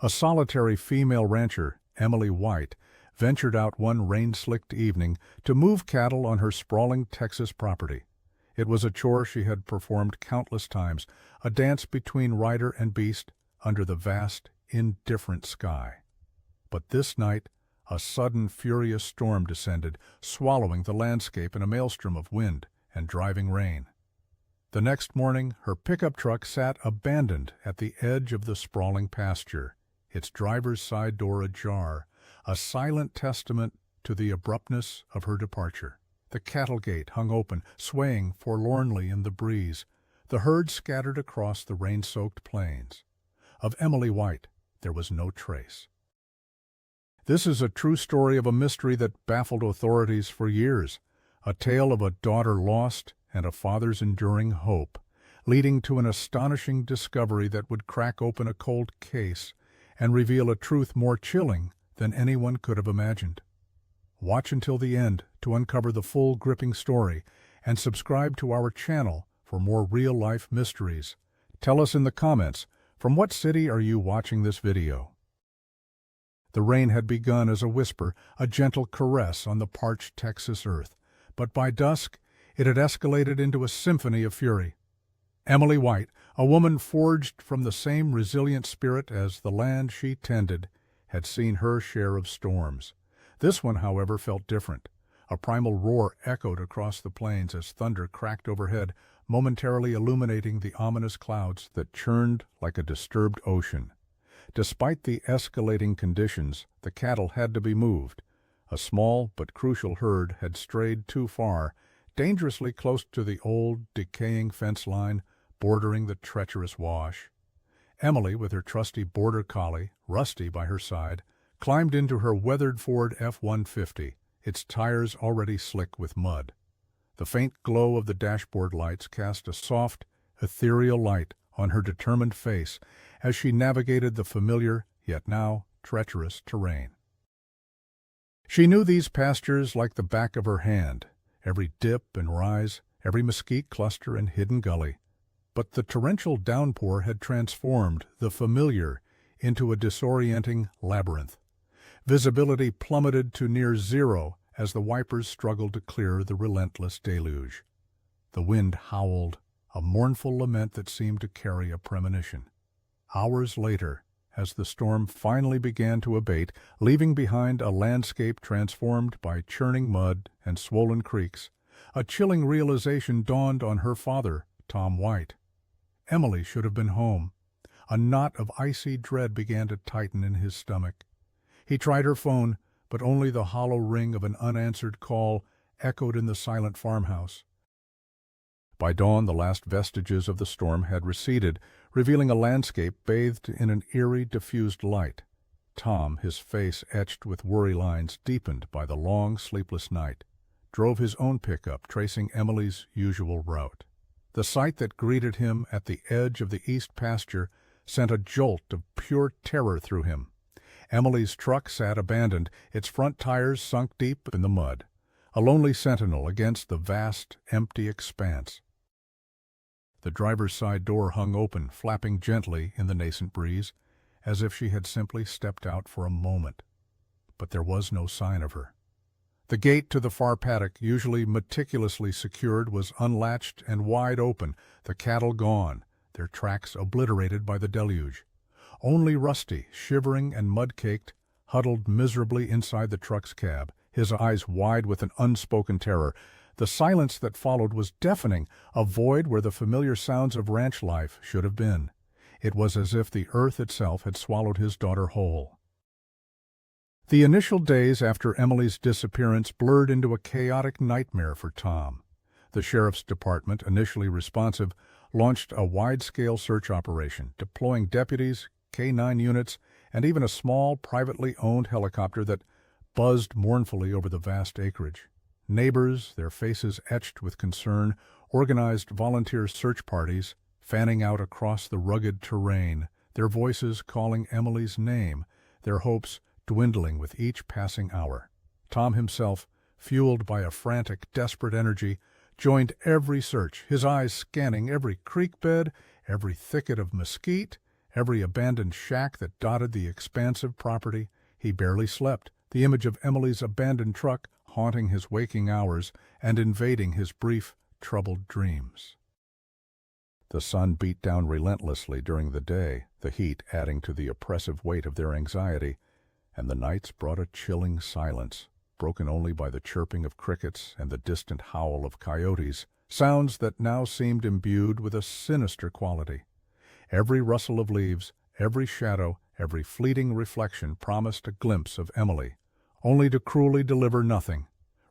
A solitary female rancher, Emily White, ventured out one rain-slicked evening to move cattle on her sprawling Texas property. It was a chore she had performed countless times, a dance between rider and beast under the vast, indifferent sky. But this night, a sudden, furious storm descended, swallowing the landscape in a maelstrom of wind and driving rain. The next morning, her pickup truck sat abandoned at the edge of the sprawling pasture, its driver's side door ajar, a silent testament to the abruptness of her departure. The cattle gate hung open, swaying forlornly in the breeze. The herd scattered across the rain-soaked plains. Of Emily White, there was no trace. This is a true story of a mystery that baffled authorities for years, a tale of a daughter lost and a father's enduring hope, leading to an astonishing discovery that would crack open a cold case and reveal a truth more chilling than anyone could have imagined. Watch until the end to uncover the full gripping story, and subscribe to our channel for more real-life mysteries. Tell us in the comments, from what city are you watching this video? The rain had begun as a whisper, a gentle caress on the parched Texas earth, but by dusk it had escalated into a symphony of fury. Emily White, a woman forged from the same resilient spirit as the land she tended, had seen her share of storms. This one, however, felt different. A primal roar echoed across the plains as thunder cracked overhead, momentarily illuminating the ominous clouds that churned like a disturbed ocean. Despite the escalating conditions, the cattle had to be moved. A small but crucial herd had strayed too far, dangerously close to the old, decaying fence line bordering the treacherous wash. Emily, with her trusty border collie, Rusty, by her side, climbed into her weathered Ford F-150, its tires already slick with mud. The faint glow of the dashboard lights cast a soft, ethereal light on her determined face as she navigated the familiar, yet now treacherous terrain. She knew these pastures like the back of her hand, every dip and rise, every mesquite cluster and hidden gully. But the torrential downpour had transformed the familiar into a disorienting labyrinth. Visibility plummeted to near zero as the wipers struggled to clear the relentless deluge. The wind howled, a mournful lament that seemed to carry a premonition. Hours later, as the storm finally began to abate, leaving behind a landscape transformed by churning mud and swollen creeks, a chilling realization dawned on her father, Tom White. Emily should have been home. A knot of icy dread began to tighten in his stomach. He tried her phone, but only the hollow ring of an unanswered call echoed in the silent farmhouse. By dawn, the last vestiges of the storm had receded, revealing a landscape bathed in an eerie, diffused light. Tom, his face etched with worry lines deepened by the long, sleepless night, drove his own pickup, tracing Emily's usual route. The sight that greeted him at the edge of the east pasture sent a jolt of pure terror through him. Emily's truck sat abandoned, its front tires sunk deep in the mud, a lonely sentinel against the vast, empty expanse. The driver's side door hung open, flapping gently in the nascent breeze, as if she had simply stepped out for a moment. But there was no sign of her. The gate to the far paddock, usually meticulously secured, was unlatched and wide open, the cattle gone, their tracks obliterated by the deluge. Only Rusty, shivering and mud-caked, huddled miserably inside the truck's cab, his eyes wide with an unspoken terror. The silence that followed was deafening, a void where the familiar sounds of ranch life should have been. It was as if the earth itself had swallowed his daughter whole. The initial days after Emily's disappearance blurred into a chaotic nightmare for Tom. The sheriff's department, initially responsive, launched a wide-scale search operation, deploying deputies, K-9 units, and even a small, privately owned helicopter that buzzed mournfully over the vast acreage. Neighbors, their faces etched with concern, organized volunteer search parties, fanning out across the rugged terrain, their voices calling Emily's name, their hopes dwindling with each passing hour. Tom himself, fueled by a frantic, desperate energy, joined every search, his eyes scanning every creek bed, every thicket of mesquite, every abandoned shack that dotted the expansive property. He barely slept, the image of Emily's abandoned truck haunting his waking hours and invading his brief, troubled dreams. The sun beat down relentlessly during the day, the heat adding to the oppressive weight of their anxiety, and the nights brought a chilling silence, broken only by the chirping of crickets and the distant howl of coyotes, sounds that now seemed imbued with a sinister quality. Every rustle of leaves, every shadow, every fleeting reflection promised a glimpse of Emily, only to cruelly deliver nothing.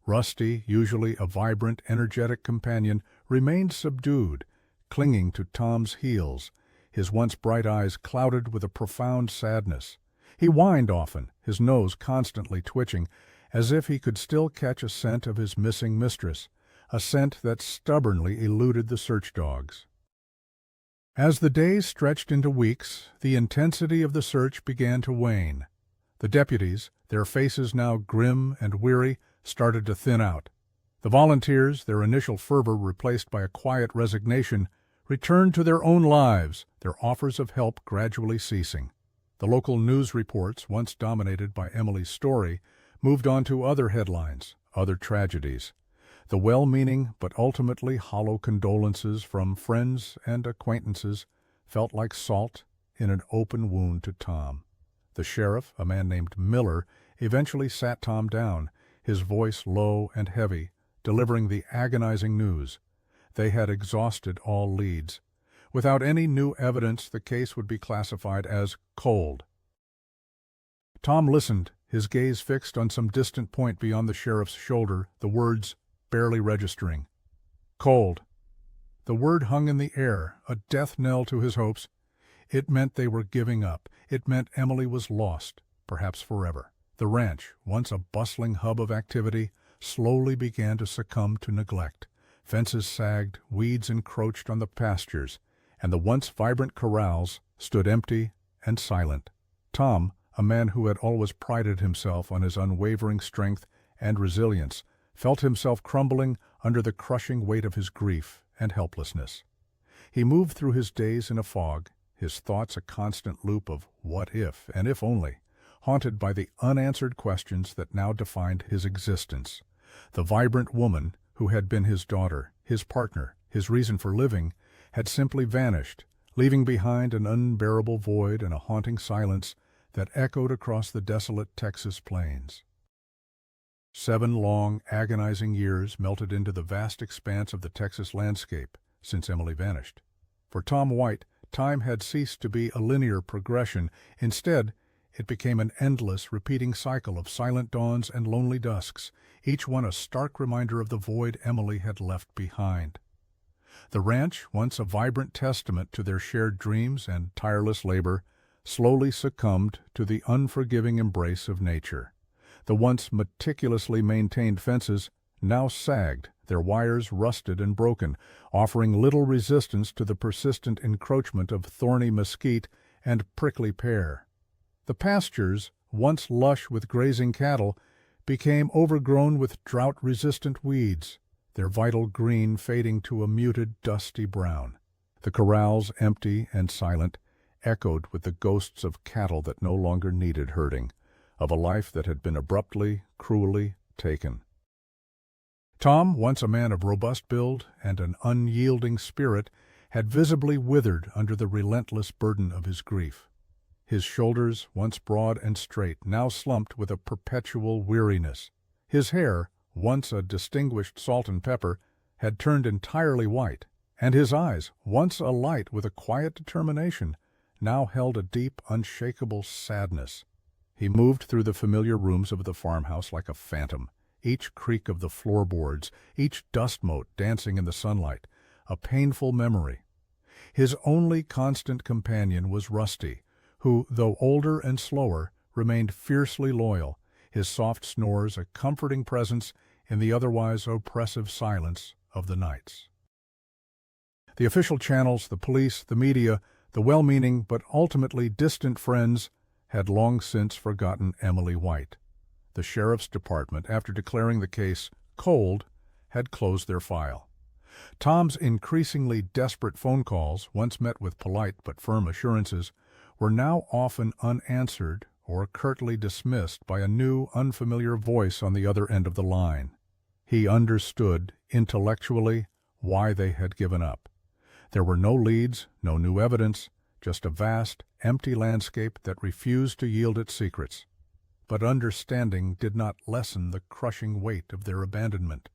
Rusty, usually a vibrant, energetic companion, remained subdued, clinging to Tom's heels, his once bright eyes clouded with a profound sadness. He whined often, his nose constantly twitching, as if he could still catch a scent of his missing mistress, a scent that stubbornly eluded the search dogs. As the days stretched into weeks, the intensity of the search began to wane. The deputies, their faces now grim and weary, started to thin out. The volunteers, their initial fervor replaced by a quiet resignation, returned to their own lives, their offers of help gradually ceasing. The local news reports, once dominated by Emily's story, moved on to other headlines, other tragedies. The well-meaning but ultimately hollow condolences from friends and acquaintances felt like salt in an open wound to Tom. The sheriff, a man named Miller, eventually sat Tom down, his voice low and heavy, delivering the agonizing news. They had exhausted all leads. Without any new evidence, the case would be classified as cold. Tom listened, his gaze fixed on some distant point beyond the sheriff's shoulder, the words barely registering. Cold. The word hung in the air, a death knell to his hopes. It meant they were giving up. It meant Emily was lost, perhaps forever. The ranch, once a bustling hub of activity, slowly began to succumb to neglect. Fences sagged, weeds encroached on the pastures, and the once vibrant corrals stood empty and silent. Tom, a man who had always prided himself on his unwavering strength and resilience, felt himself crumbling under the crushing weight of his grief and helplessness. He moved through his days in a fog, his thoughts a constant loop of what if and if only, haunted by the unanswered questions that now defined his existence. The vibrant woman who had been his daughter, his partner, his reason for living, had simply vanished, leaving behind an unbearable void and a haunting silence that echoed across the desolate Texas plains. 7 long, agonizing years melted into the vast expanse of the Texas landscape since Emily vanished. For Tom White, time had ceased to be a linear progression. Instead, it became an endless, repeating cycle of silent dawns and lonely dusks, each one a stark reminder of the void Emily had left behind. The ranch, once a vibrant testament to their shared dreams and tireless labor, slowly succumbed to the unforgiving embrace of nature. The once meticulously maintained fences now sagged, their wires rusted and broken, offering little resistance to the persistent encroachment of thorny mesquite and prickly pear. The pastures, once lush with grazing cattle, became overgrown with drought-resistant weeds, their vital green fading to a muted, dusty brown. The corrals, empty and silent, echoed with the ghosts of cattle that no longer needed herding, of a life that had been abruptly, cruelly taken. Tom, once a man of robust build and an unyielding spirit, had visibly withered under the relentless burden of his grief. His shoulders, once broad and straight, now slumped with a perpetual weariness. His hair, once a distinguished salt and pepper, had turned entirely white, and his eyes, once alight with a quiet determination, now held a deep, unshakable sadness. He moved through the familiar rooms of the farmhouse like a phantom, each creak of the floorboards, each dust mote dancing in the sunlight, a painful memory. His only constant companion was Rusty, who, though older and slower, remained fiercely loyal, his soft snores a comforting presence in the otherwise oppressive silence of the nights. The official channels, the police, the media, the well-meaning but ultimately distant friends had long since forgotten Emily White. The sheriff's department, after declaring the case cold, had closed their file. Tom's increasingly desperate phone calls, once met with polite but firm assurances, were now often unanswered or curtly dismissed by a new, unfamiliar voice on the other end of the line. He understood, intellectually, why they had given up. There were no leads, no new evidence, just a vast, empty landscape that refused to yield its secrets. But understanding did not lessen the crushing weight of their abandonment.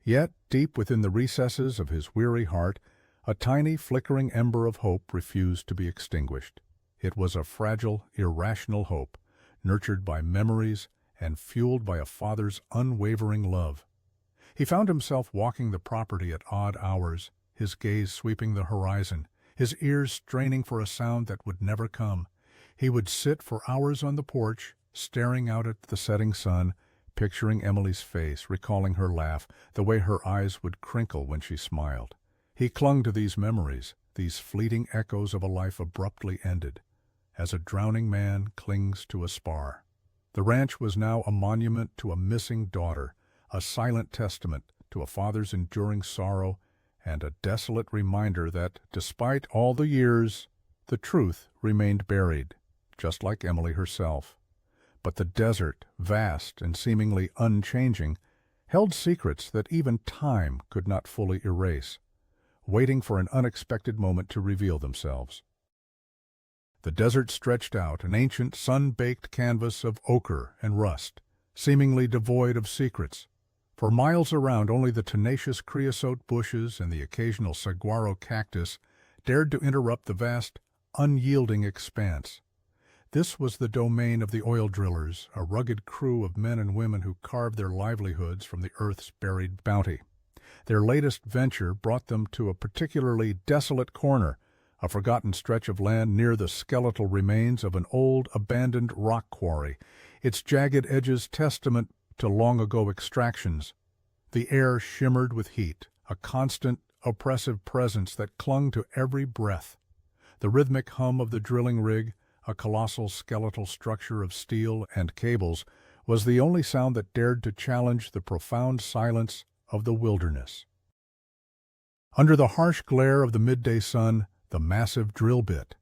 Yet, deep within the recesses of his weary heart, a tiny, flickering ember of hope refused to be extinguished. It was a fragile, irrational hope, nurtured by memories and fueled by a father's unwavering love. He found himself walking the property at odd hours, his gaze sweeping the horizon, his ears straining for a sound that would never come. He would sit for hours on the porch, staring out at the setting sun, picturing Emily's face, recalling her laugh, the way her eyes would crinkle when she smiled. He clung to these memories, these fleeting echoes of a life abruptly ended, as a drowning man clings to a spar. The ranch was now a monument to a missing daughter, a silent testament to a father's enduring sorrow, and a desolate reminder that, despite all the years, the truth remained buried, just like Emily herself. But the desert, vast and seemingly unchanging, held secrets that even time could not fully erase, waiting for an unexpected moment to reveal themselves. The desert stretched out, an ancient sun-baked canvas of ochre and rust, seemingly devoid of secrets. For miles around, only the tenacious creosote bushes and the occasional saguaro cactus dared to interrupt the vast, unyielding expanse. This was the domain of the oil drillers, a rugged crew of men and women who carved their livelihoods from the earth's buried bounty. Their latest venture brought them to a particularly desolate corner, a forgotten stretch of land near the skeletal remains of an old, abandoned rock quarry, its jagged edges testament to long-ago extractions. The air shimmered with heat, a constant, oppressive presence that clung to every breath. The rhythmic hum of the drilling rig, a colossal skeletal structure of steel and cables, was the only sound that dared to challenge the profound silence of the wilderness. Under the harsh glare of the midday sun, the massive drill bit,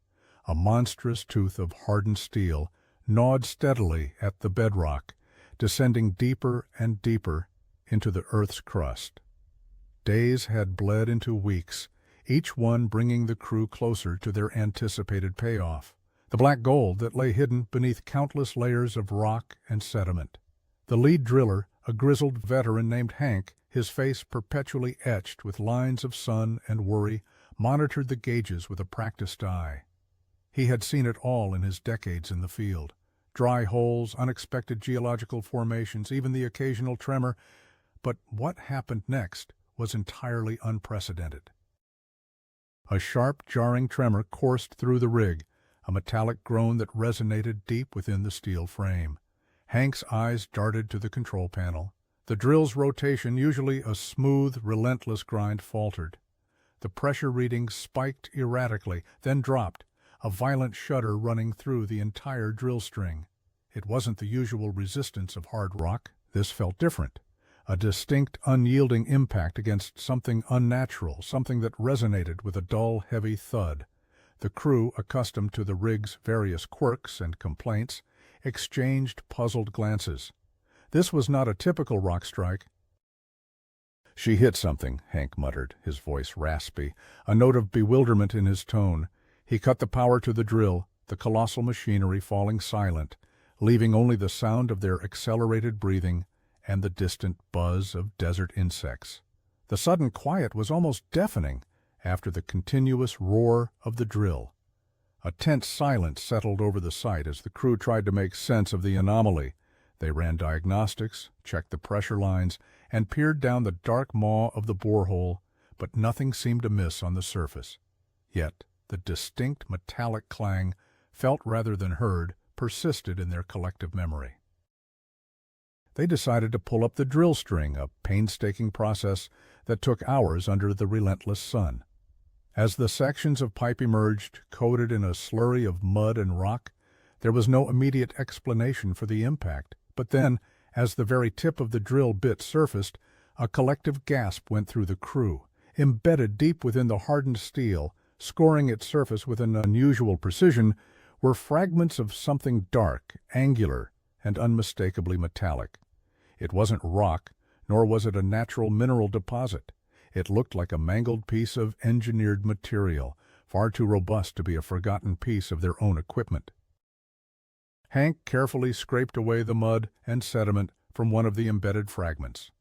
a monstrous tooth of hardened steel, gnawed steadily at the bedrock, descending deeper and deeper into the earth's crust. Days had bled into weeks, each one bringing the crew closer to their anticipated payoff, the black gold that lay hidden beneath countless layers of rock and sediment. The lead driller, a grizzled veteran named Hank, his face perpetually etched with lines of sun and worry, monitored the gauges with a practiced eye. He had seen it all in his decades in the field. Dry holes, unexpected geological formations, even the occasional tremor. But what happened next was entirely unprecedented. A sharp, jarring tremor coursed through the rig, a metallic groan that resonated deep within the steel frame. Hank's eyes darted to the control panel. The drill's rotation, usually a smooth, relentless grind, faltered. The pressure readings spiked erratically, then dropped, a violent shudder running through the entire drill string. It wasn't the usual resistance of hard rock. This felt different. A distinct, unyielding impact against something unnatural, something that resonated with a dull, heavy thud. The crew, accustomed to the rig's various quirks and complaints, exchanged puzzled glances. This was not a typical rock strike. "She hit something," Hank muttered, his voice raspy, a note of bewilderment in his tone. He cut the power to the drill, the colossal machinery falling silent, leaving only the sound of their accelerated breathing and the distant buzz of desert insects. The sudden quiet was almost deafening after the continuous roar of the drill. A tense silence settled over the site as the crew tried to make sense of the anomaly. They ran diagnostics, checked the pressure lines, and peered down the dark maw of the borehole, but nothing seemed amiss on the surface. Yet the distinct metallic clang, felt rather than heard, persisted in their collective memory. They decided to pull up the drill string, a painstaking process that took hours under the relentless sun. As the sections of pipe emerged, coated in a slurry of mud and rock, there was no immediate explanation for the impact. But then, as the very tip of the drill bit surfaced, a collective gasp went through the crew. Embedded deep within the hardened steel, scoring its surface with an unusual precision, were fragments of something dark, angular, and unmistakably metallic. It wasn't rock, nor was it a natural mineral deposit. It looked like a mangled piece of engineered material, far too robust to be a forgotten piece of their own equipment. Hank carefully scraped away the mud and sediment from one of the embedded fragments.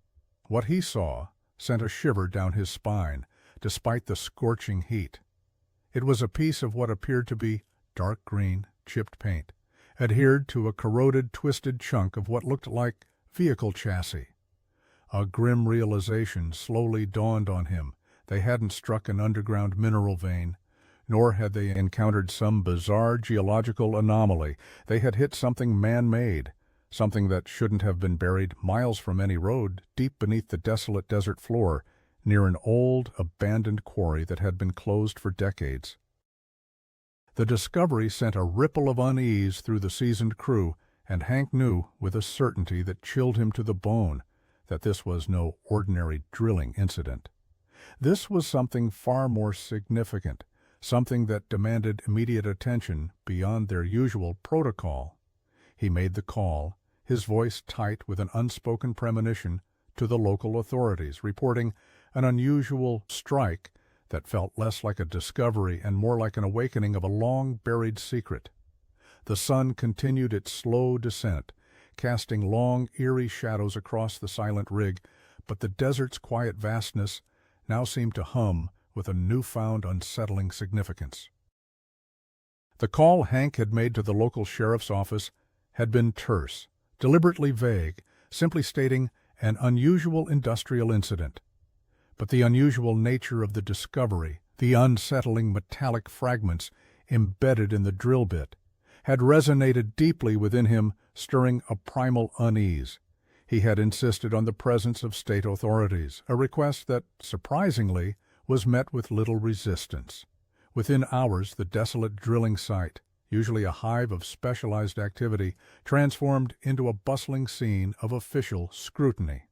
What he saw sent a shiver down his spine, despite the scorching heat. It was a piece of what appeared to be dark green, chipped paint, adhered to a corroded, twisted chunk of what looked like vehicle chassis. A grim realization slowly dawned on him. They hadn't struck an underground mineral vein, nor had they encountered some bizarre geological anomaly. They had hit something man-made, something that shouldn't have been buried miles from any road, deep beneath the desolate desert floor, near an old, abandoned quarry that had been closed for decades. The discovery sent a ripple of unease through the seasoned crew, and Hank knew, with a certainty that chilled him to the bone, that this was no ordinary drilling incident. This was something far more significant, something that demanded immediate attention beyond their usual protocol. He made the call, his voice tight with an unspoken premonition, to the local authorities, reporting an unusual strike that felt less like a discovery and more like an awakening of a long-buried secret. The sun continued its slow descent, casting long, eerie shadows across the silent rig, but the desert's quiet vastness now seemed to hum with a newfound unsettling significance. The call Hank had made to the local sheriff's office had been terse, deliberately vague, simply stating an unusual industrial incident. But the unusual nature of the discovery, the unsettling metallic fragments embedded in the drill bit, had resonated deeply within him, stirring a primal unease. He had insisted on the presence of state authorities, a request that, surprisingly, was met with little resistance. Within hours, the desolate drilling site, usually a hive of specialized activity, transformed into a bustling scene of official scrutiny.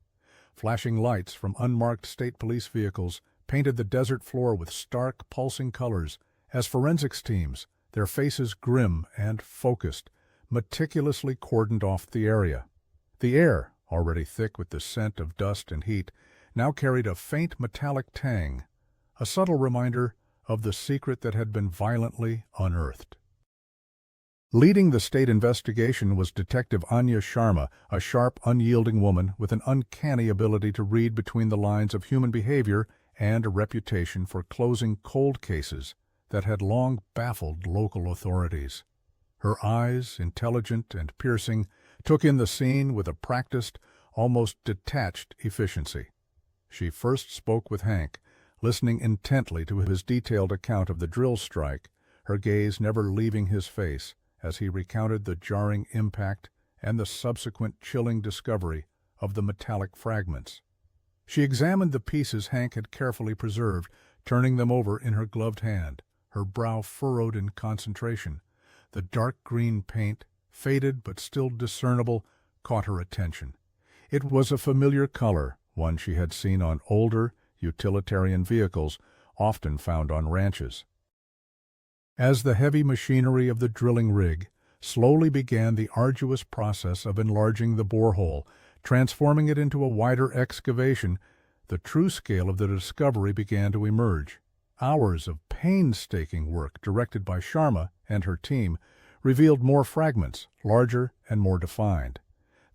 Flashing lights from unmarked state police vehicles painted the desert floor with stark, pulsing colors as forensics teams, their faces grim and focused, meticulously cordoned off the area. The air, already thick with the scent of dust and heat, now carried a faint metallic tang, a subtle reminder of the secret that had been violently unearthed. Leading the state investigation was Detective Anya Sharma, a sharp, unyielding woman with an uncanny ability to read between the lines of human behavior and a reputation for closing cold cases that had long baffled local authorities. Her eyes, intelligent and piercing, took in the scene with a practiced, almost detached efficiency. She first spoke with Hank, listening intently to his detailed account of the drill strike, her gaze never leaving his face as he recounted the jarring impact and the subsequent chilling discovery of the metallic fragments. She examined the pieces Hank had carefully preserved, turning them over in her gloved hand, her brow furrowed in concentration. The dark green paint, faded but still discernible, caught her attention. It was a familiar color, one she had seen on older, utilitarian vehicles, often found on ranches. As the heavy machinery of the drilling rig slowly began the arduous process of enlarging the borehole, transforming it into a wider excavation, the true scale of the discovery began to emerge. Hours of painstaking work directed by Sharma and her team revealed more fragments, larger and more defined.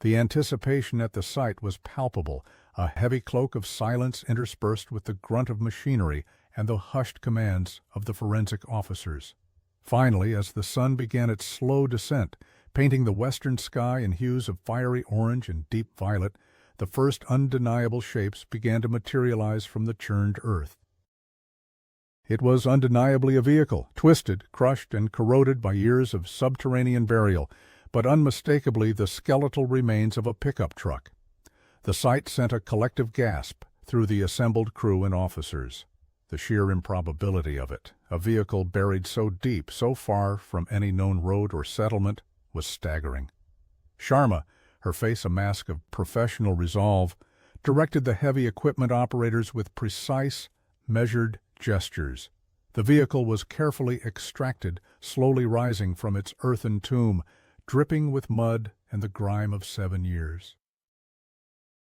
The anticipation at the site was palpable, a heavy cloak of silence interspersed with the grunt of machinery and the hushed commands of the forensic officers. Finally, as the sun began its slow descent, painting the western sky in hues of fiery orange and deep violet, the first undeniable shapes began to materialize from the churned earth. It was undeniably a vehicle, twisted, crushed, and corroded by years of subterranean burial, but unmistakably the skeletal remains of a pickup truck. The sight sent a collective gasp through the assembled crew and officers. The sheer improbability of it, a vehicle buried so deep, so far from any known road or settlement, was staggering. Sharma, her face a mask of professional resolve, directed the heavy equipment operators with precise, measured gestures. The vehicle was carefully extracted, slowly rising from its earthen tomb, dripping with mud and the grime of 7 years.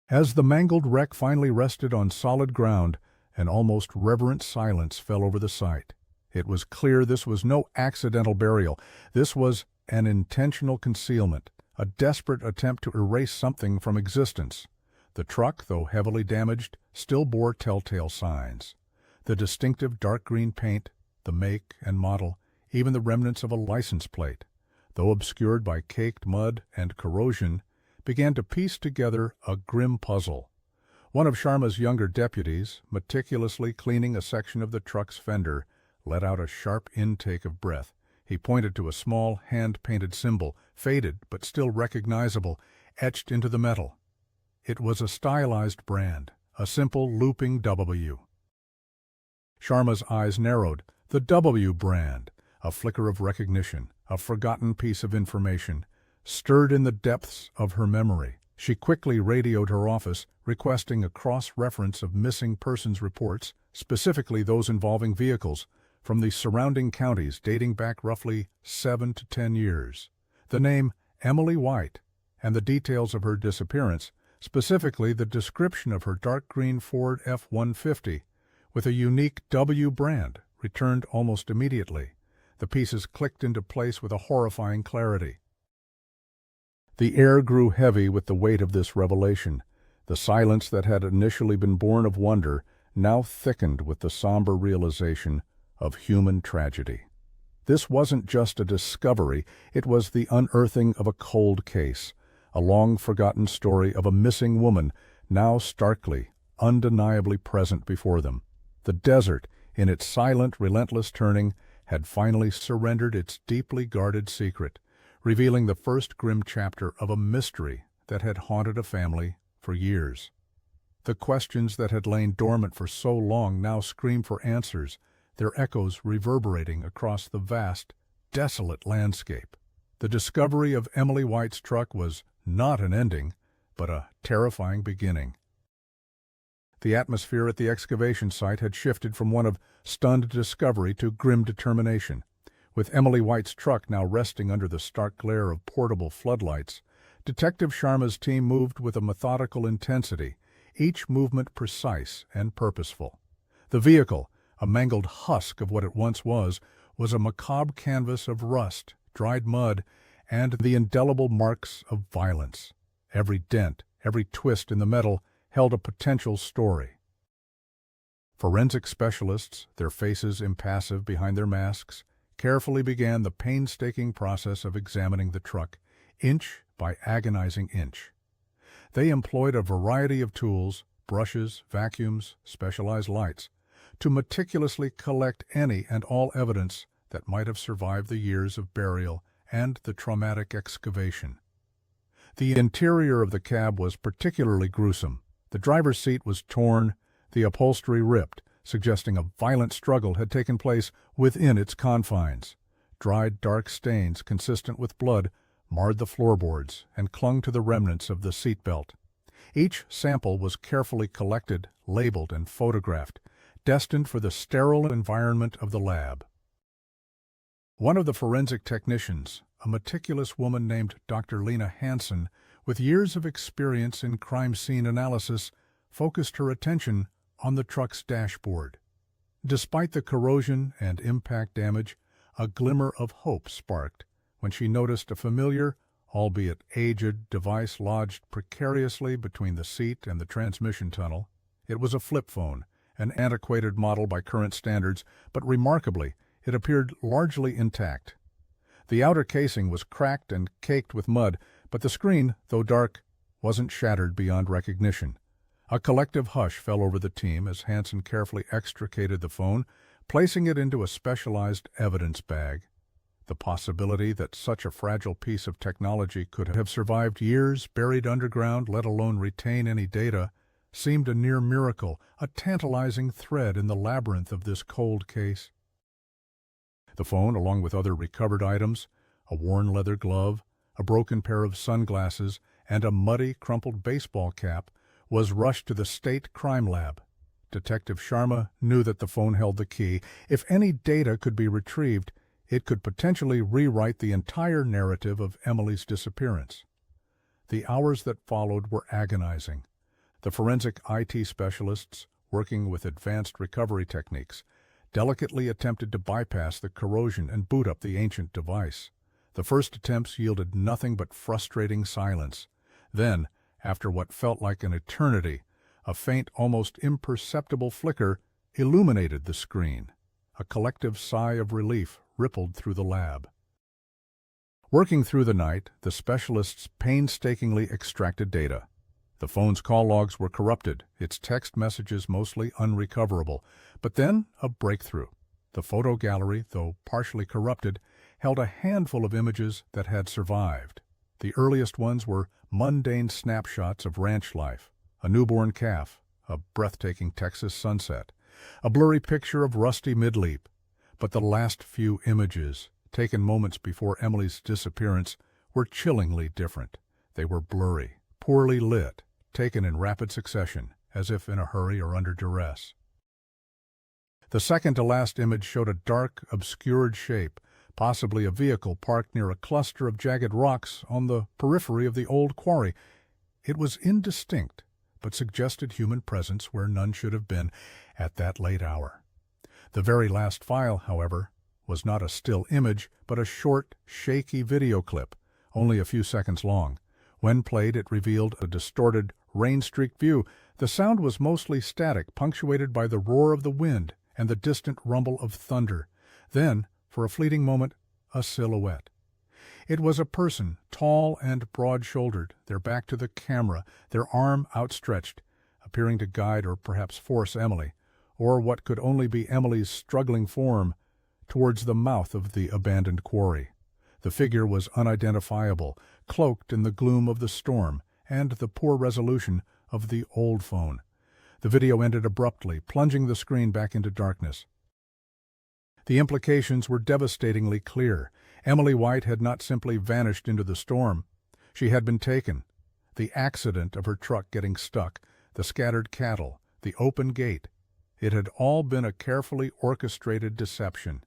As the mangled wreck finally rested on solid ground, an almost reverent silence fell over the site. It was clear this was no accidental burial. This was an intentional concealment, a desperate attempt to erase something from existence. The truck, though heavily damaged, still bore telltale signs. The distinctive dark green paint, the make and model, even the remnants of a license plate, though obscured by caked mud and corrosion, began to piece together a grim puzzle. One of Sharma's younger deputies, meticulously cleaning a section of the truck's fender, let out a sharp intake of breath. He pointed to a small, hand-painted symbol, faded but still recognizable, etched into the metal. It was a stylized brand, a simple looping W. Sharma's eyes narrowed. The W brand, a flicker of recognition, a forgotten piece of information, stirred in the depths of her memory. She quickly radioed her office, requesting a cross-reference of missing persons reports, specifically those involving vehicles, from the surrounding counties dating back roughly 7 to 10 years. The name Emily White and the details of her disappearance, specifically the description of her dark green Ford F-150, with a unique W brand, returned almost immediately. The pieces clicked into place with a horrifying clarity. The air grew heavy with the weight of this revelation. The silence that had initially been born of wonder now thickened with the somber realization of human tragedy. This wasn't just a discovery, it was the unearthing of a cold case, a long-forgotten story of a missing woman now starkly, undeniably present before them. The desert, in its silent, relentless turning, had finally surrendered its deeply guarded secret, revealing the first grim chapter of a mystery that had haunted a family for years. The questions that had lain dormant for so long now screamed for answers, their echoes reverberating across the vast, desolate landscape. The discovery of Emily White's truck was not an ending, but a terrifying beginning. The atmosphere at the excavation site had shifted from one of stunned discovery to grim determination. With Emily White's truck now resting under the stark glare of portable floodlights, Detective Sharma's team moved with a methodical intensity, each movement precise and purposeful. The vehicle, a mangled husk of what it once was a macabre canvas of rust, dried mud, and the indelible marks of violence. Every dent, every twist in the metal held a potential story. Forensic specialists, their faces impassive behind their masks, carefully began the painstaking process of examining the truck, inch by agonizing inch. They employed a variety of tools, brushes, vacuums, specialized lights, to meticulously collect any and all evidence that might have survived the years of burial and the traumatic excavation. The interior of the cab was particularly gruesome. The driver's seat was torn, the upholstery ripped, suggesting a violent struggle had taken place within its confines. Dried, dark stains, consistent with blood, marred the floorboards and clung to the remnants of the seat belt. Each sample was carefully collected, labeled, and photographed, destined for the sterile environment of the lab. One of the forensic technicians, a meticulous woman named Dr. Lena Hansen, with years of experience in crime scene analysis, focused her attention on the truck's dashboard. Despite the corrosion and impact damage, a glimmer of hope sparked when she noticed a familiar, albeit aged, device lodged precariously between the seat and the transmission tunnel. It was a flip phone, an antiquated model by current standards, but remarkably, it appeared largely intact. The outer casing was cracked and caked with mud, but the screen, though dark, wasn't shattered beyond recognition. A collective hush fell over the team as Hansen carefully extricated the phone, placing it into a specialized evidence bag. The possibility that such a fragile piece of technology could have survived years buried underground, let alone retain any data, seemed a near miracle, a tantalizing thread in the labyrinth of this cold case. The phone, along with other recovered items, a worn leather glove, a broken pair of sunglasses, and a muddy, crumpled baseball cap, was rushed to the state crime lab. Detective Sharma knew that the phone held the key. If any data could be retrieved, it could potentially rewrite the entire narrative of Emily's disappearance. The hours that followed were agonizing. The forensic IT specialists, working with advanced recovery techniques, delicately attempted to bypass the corrosion and boot up the ancient device. The first attempts yielded nothing but frustrating silence. Then, after what felt like an eternity, a faint, almost imperceptible flicker illuminated the screen. A collective sigh of relief rippled through the lab. Working through the night, the specialists painstakingly extracted data. The phone's call logs were corrupted, its text messages mostly unrecoverable. But then, a breakthrough. The photo gallery, though partially corrupted, held a handful of images that had survived. The earliest ones were mundane snapshots of ranch life, a newborn calf, a breathtaking Texas sunset, a blurry picture of rusty midleap. But the last few images, taken moments before Emily's disappearance, were chillingly different. They were blurry, poorly lit, taken in rapid succession, as if in a hurry or under duress. The second-to-last image showed a dark, obscured shape, possibly a vehicle parked near a cluster of jagged rocks on the periphery of the old quarry. It was indistinct, but suggested human presence where none should have been at that late hour. The very last file, however, was not a still image, but a short, shaky video clip, only a few seconds long. When played, it revealed a distorted, rain-streaked view. The sound was mostly static, punctuated by the roar of the wind and the distant rumble of thunder. Then, for a fleeting moment, a silhouette. It was a person, tall and broad-shouldered, their back to the camera, their arm outstretched, appearing to guide or perhaps force Emily, or what could only be Emily's struggling form, towards the mouth of the abandoned quarry. The figure was unidentifiable, cloaked in the gloom of the storm and the poor resolution of the old phone. The video ended abruptly, plunging the screen back into darkness. The implications were devastatingly clear. Emily White had not simply vanished into the storm. She had been taken. The accident of her truck getting stuck, the scattered cattle, the open gate, it had all been a carefully orchestrated deception.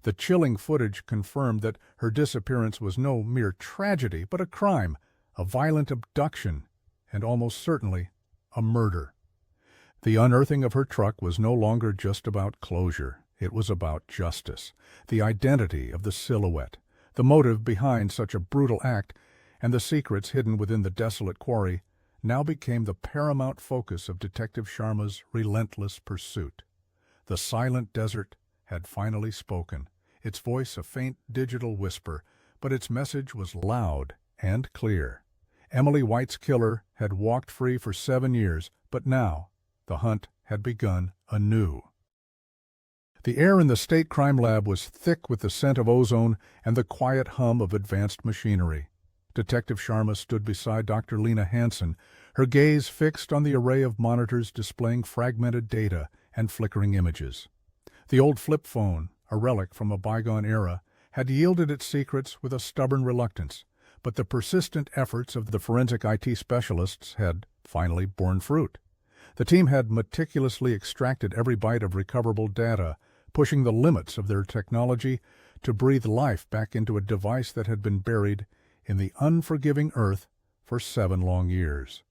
The chilling footage confirmed that her disappearance was no mere tragedy, but a crime, a violent abduction, and almost certainly a murder. The unearthing of her truck was no longer just about closure. It was about justice, the identity of the silhouette, the motive behind such a brutal act, and the secrets hidden within the desolate quarry now became the paramount focus of Detective Sharma's relentless pursuit. The silent desert had finally spoken, its voice a faint digital whisper, but its message was loud and clear. Emily White's killer had walked free for 7 years, but now the hunt had begun anew. The air in the State Crime Lab was thick with the scent of ozone and the quiet hum of advanced machinery. Detective Sharma stood beside Dr. Lena Hansen, her gaze fixed on the array of monitors displaying fragmented data and flickering images. The old flip phone, a relic from a bygone era, had yielded its secrets with a stubborn reluctance, but the persistent efforts of the forensic IT specialists had finally borne fruit. The team had meticulously extracted every byte of recoverable data, pushing the limits of their technology to breathe life back into a device that had been buried in the unforgiving earth for 7 long years.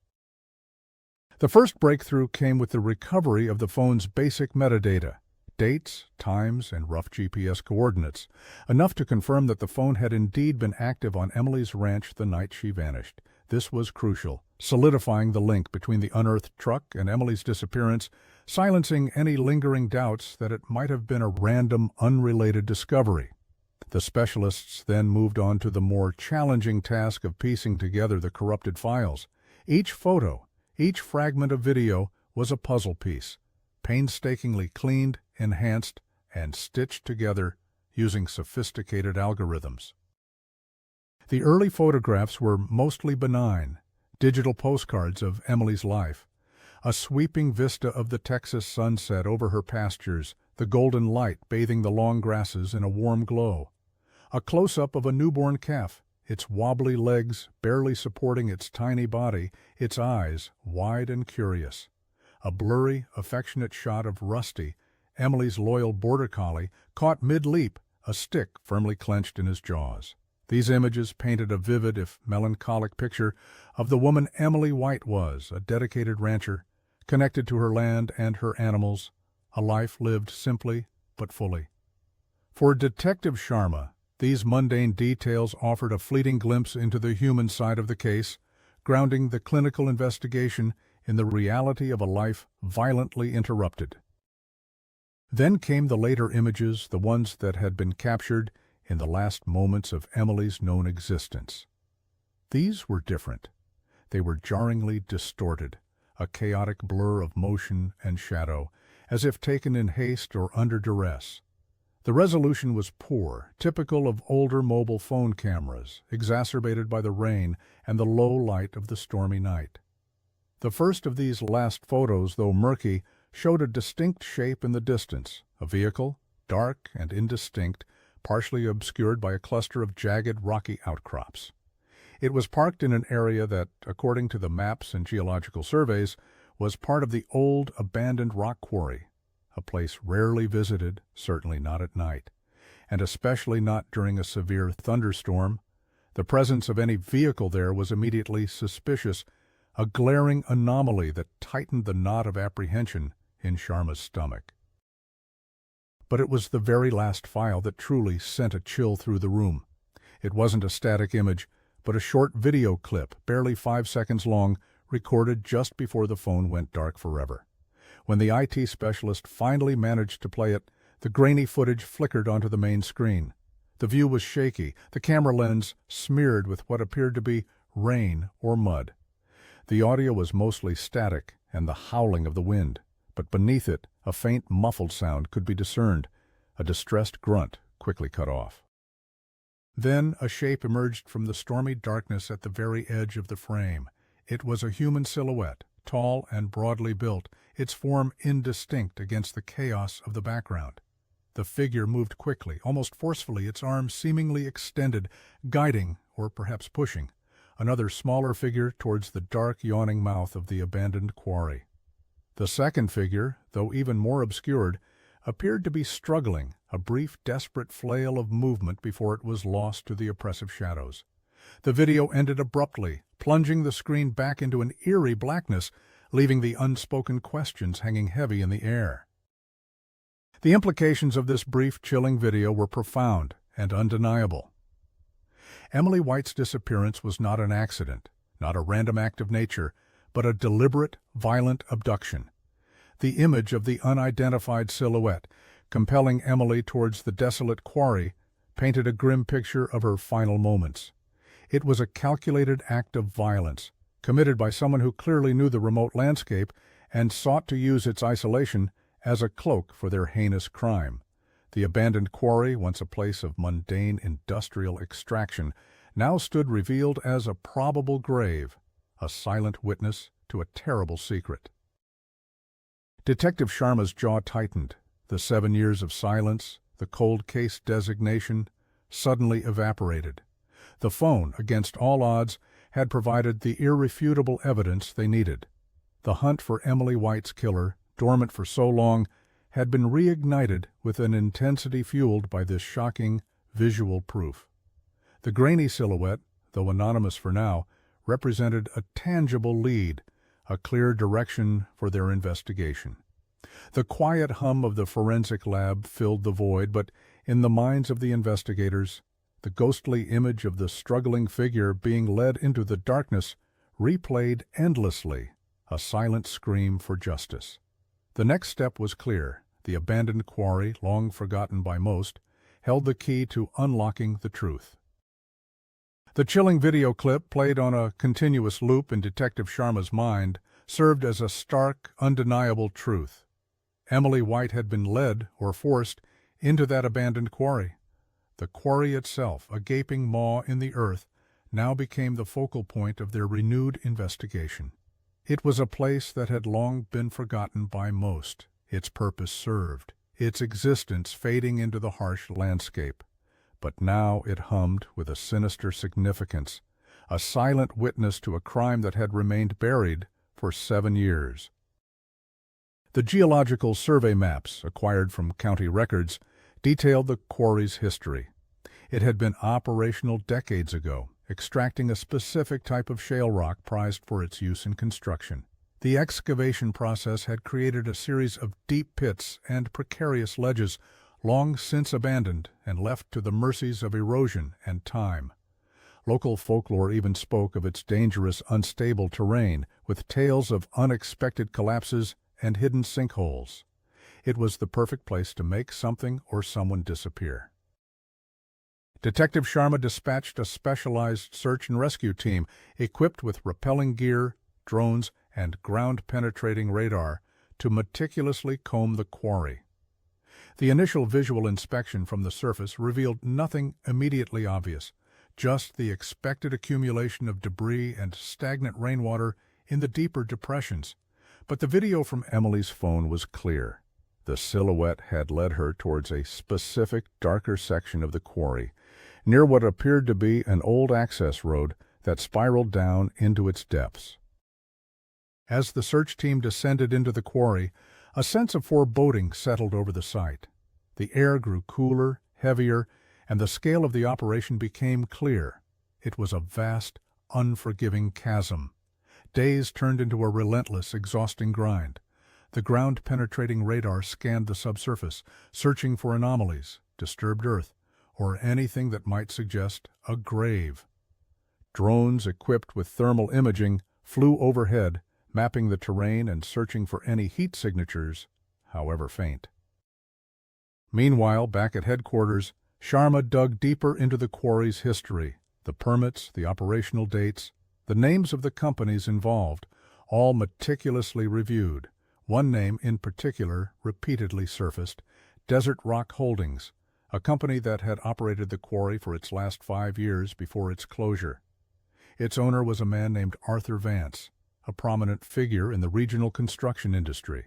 The first breakthrough came with the recovery of the phone's basic metadata, dates, times, and rough GPS coordinates, enough to confirm that the phone had indeed been active on Emily's ranch the night she vanished. This was crucial, solidifying the link between the unearthed truck and Emily's disappearance, silencing any lingering doubts that it might have been a random, unrelated discovery. The specialists then moved on to the more challenging task of piecing together the corrupted files. Each photo, each fragment of video was a puzzle piece, painstakingly cleaned, enhanced, and stitched together using sophisticated algorithms. The early photographs were mostly benign, digital postcards of Emily's life, a sweeping vista of the Texas sunset over her pastures, the golden light bathing the long grasses in a warm glow. A close-up of a newborn calf, its wobbly legs barely supporting its tiny body, its eyes wide and curious. A blurry, affectionate shot of Rusty, Emily's loyal border collie, caught mid-leap, a stick firmly clenched in his jaws. These images painted a vivid, if melancholic, picture of the woman Emily White was, a dedicated rancher, connected to her land and her animals, a life lived simply but fully. For Detective Sharma, these mundane details offered a fleeting glimpse into the human side of the case, grounding the clinical investigation in the reality of a life violently interrupted. Then came the later images, the ones that had been captured in the last moments of Emily's known existence. These were different. They were jarringly distorted, a chaotic blur of motion and shadow, as if taken in haste or under duress. The resolution was poor, typical of older mobile phone cameras, exacerbated by the rain and the low light of the stormy night. The first of these last photos, though murky, showed a distinct shape in the distance, a vehicle, dark and indistinct, partially obscured by a cluster of jagged rocky outcrops. It was parked in an area that, according to the maps and geological surveys, was part of the old abandoned rock quarry, a place rarely visited, certainly not at night, and especially not during a severe thunderstorm. The presence of any vehicle there was immediately suspicious, a glaring anomaly that tightened the knot of apprehension in Sharma's stomach. But it was the very last file that truly sent a chill through the room. It wasn't a static image, but a short video clip, barely 5 seconds long, recorded just before the phone went dark forever. When the IT specialist finally managed to play it, the grainy footage flickered onto the main screen. The view was shaky, the camera lens smeared with what appeared to be rain or mud. The audio was mostly static and the howling of the wind, but beneath it a faint muffled sound could be discerned, a distressed grunt quickly cut off. Then a shape emerged from the stormy darkness at the very edge of the frame. It was a human silhouette, tall and broadly built, its form indistinct against the chaos of the background. The figure moved quickly, almost forcefully, its arms seemingly extended, guiding, or perhaps pushing, another smaller figure towards the dark, yawning mouth of the abandoned quarry. The second figure, though even more obscured, appeared to be struggling, a brief, desperate flail of movement before it was lost to the oppressive shadows. The video ended abruptly, plunging the screen back into an eerie blackness, leaving the unspoken questions hanging heavy in the air. The implications of this brief, chilling video were profound and undeniable. Emily White's disappearance was not an accident, not a random act of nature, but a deliberate, violent abduction. The image of the unidentified silhouette, compelling Emily towards the desolate quarry, painted a grim picture of her final moments. It was a calculated act of violence, committed by someone who clearly knew the remote landscape and sought to use its isolation as a cloak for their heinous crime. The abandoned quarry, once a place of mundane industrial extraction, now stood revealed as a probable grave, a silent witness to a terrible secret. Detective Sharma's jaw tightened. The 7 years of silence, the cold case designation, suddenly evaporated. The phone, against all odds, had provided the irrefutable evidence they needed. The hunt for Emily White's killer, dormant for so long, had been reignited with an intensity fueled by this shocking visual proof. The grainy silhouette, though anonymous for now, represented a tangible lead, a clear direction for their investigation. The quiet hum of the forensic lab filled the void, but in the minds of the investigators, the ghostly image of the struggling figure being led into the darkness replayed endlessly, a silent scream for justice. The next step was clear. The abandoned quarry, long forgotten by most, held the key to unlocking the truth. The chilling video clip, played on a continuous loop in Detective Sharma's mind, served as a stark, undeniable truth. Emily White had been led, or forced, into that abandoned quarry. The quarry itself, a gaping maw in the earth, now became the focal point of their renewed investigation. It was a place that had long been forgotten by most, its purpose served, its existence fading into the harsh landscape. But now it hummed with a sinister significance, a silent witness to a crime that had remained buried for 7 years. The geological survey maps, acquired from county records, detailed the quarry's history. It had been operational decades ago, extracting a specific type of shale rock prized for its use in construction. The excavation process had created a series of deep pits and precarious ledges, long since abandoned and left to the mercies of erosion and time. Local folklore even spoke of its dangerous, unstable terrain, with tales of unexpected collapses and hidden sinkholes. It was the perfect place to make something or someone disappear. Detective Sharma dispatched a specialized search and rescue team equipped with rappelling gear, drones, and ground-penetrating radar to meticulously comb the quarry. The initial visual inspection from the surface revealed nothing immediately obvious, just the expected accumulation of debris and stagnant rainwater in the deeper depressions. But the video from Emily's phone was clear. The silhouette had led her towards a specific, darker section of the quarry, near what appeared to be an old access road that spiraled down into its depths. As the search team descended into the quarry, a sense of foreboding settled over the site. The air grew cooler, heavier, and the scale of the operation became clear. It was a vast, unforgiving chasm. Days turned into a relentless, exhausting grind. The ground-penetrating radar scanned the subsurface, searching for anomalies, disturbed earth, or anything that might suggest a grave. Drones equipped with thermal imaging flew overhead, mapping the terrain and searching for any heat signatures, however faint. Meanwhile, back at headquarters, Sharma dug deeper into the quarry's history, the permits, the operational dates, the names of the companies involved, all meticulously reviewed. One name in particular repeatedly surfaced: Desert Rock Holdings, a company that had operated the quarry for its last 5 years before its closure. Its owner was a man named Arthur Vance, a prominent figure in the regional construction industry.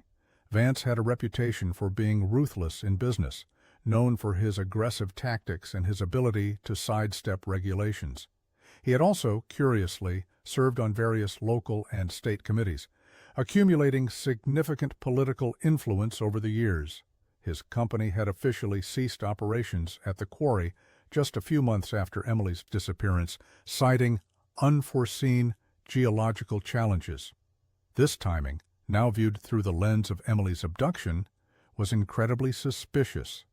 Vance had a reputation for being ruthless in business, known for his aggressive tactics and his ability to sidestep regulations. He had also, curiously, served on various local and state committees, accumulating significant political influence over the years. His company had officially ceased operations at the quarry just a few months after Emily's disappearance, citing unforeseen geological challenges. This timing, now viewed through the lens of Emily's abduction, was incredibly suspicious.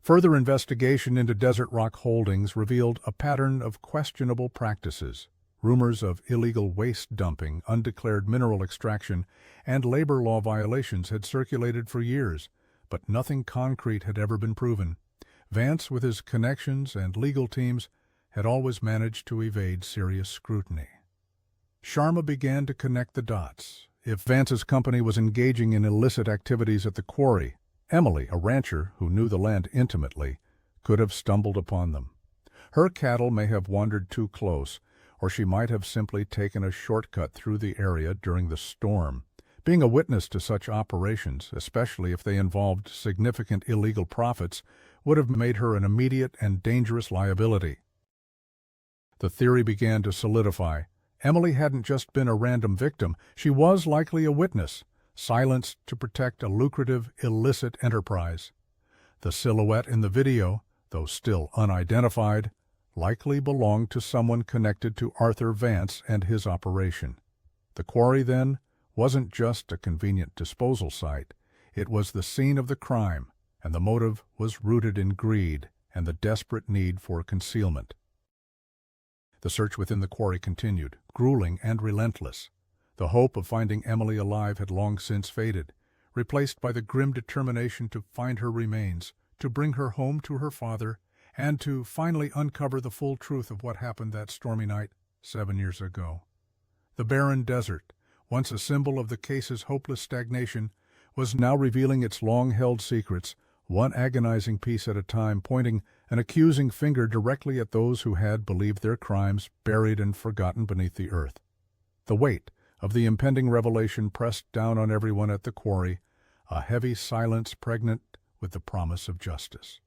Further investigation into Desert Rock Holdings revealed a pattern of questionable practices. Rumors of illegal waste dumping, undeclared mineral extraction, and labor law violations had circulated for years, but nothing concrete had ever been proven. Vance, with his connections and legal teams, had always managed to evade serious scrutiny. Sharma began to connect the dots. If Vance's company was engaging in illicit activities at the quarry, Emily, a rancher who knew the land intimately, could have stumbled upon them. Her cattle may have wandered too close, or she might have simply taken a shortcut through the area during the storm. Being a witness to such operations, especially if they involved significant illegal profits, would have made her an immediate and dangerous liability. The theory began to solidify. Emily hadn't just been a random victim, she was likely a witness, silenced to protect a lucrative, illicit enterprise. The silhouette in the video, though still unidentified, likely belonged to someone connected to Arthur Vance and his operation. The quarry, then, wasn't just a convenient disposal site. It was the scene of the crime, and the motive was rooted in greed and the desperate need for concealment. The search within the quarry continued, grueling and relentless. The hope of finding Emily alive had long since faded, replaced by the grim determination to find her remains, to bring her home to her father, and to finally uncover the full truth of what happened that stormy night 7 years ago. The barren desert, once a symbol of the case's hopeless stagnation, was now revealing its long-held secrets, one agonizing piece at a time, pointing an accusing finger directly at those who had believed their crimes buried and forgotten beneath the earth. The weight of the impending revelation pressed down on everyone at the quarry, a heavy silence pregnant with the promise of justice.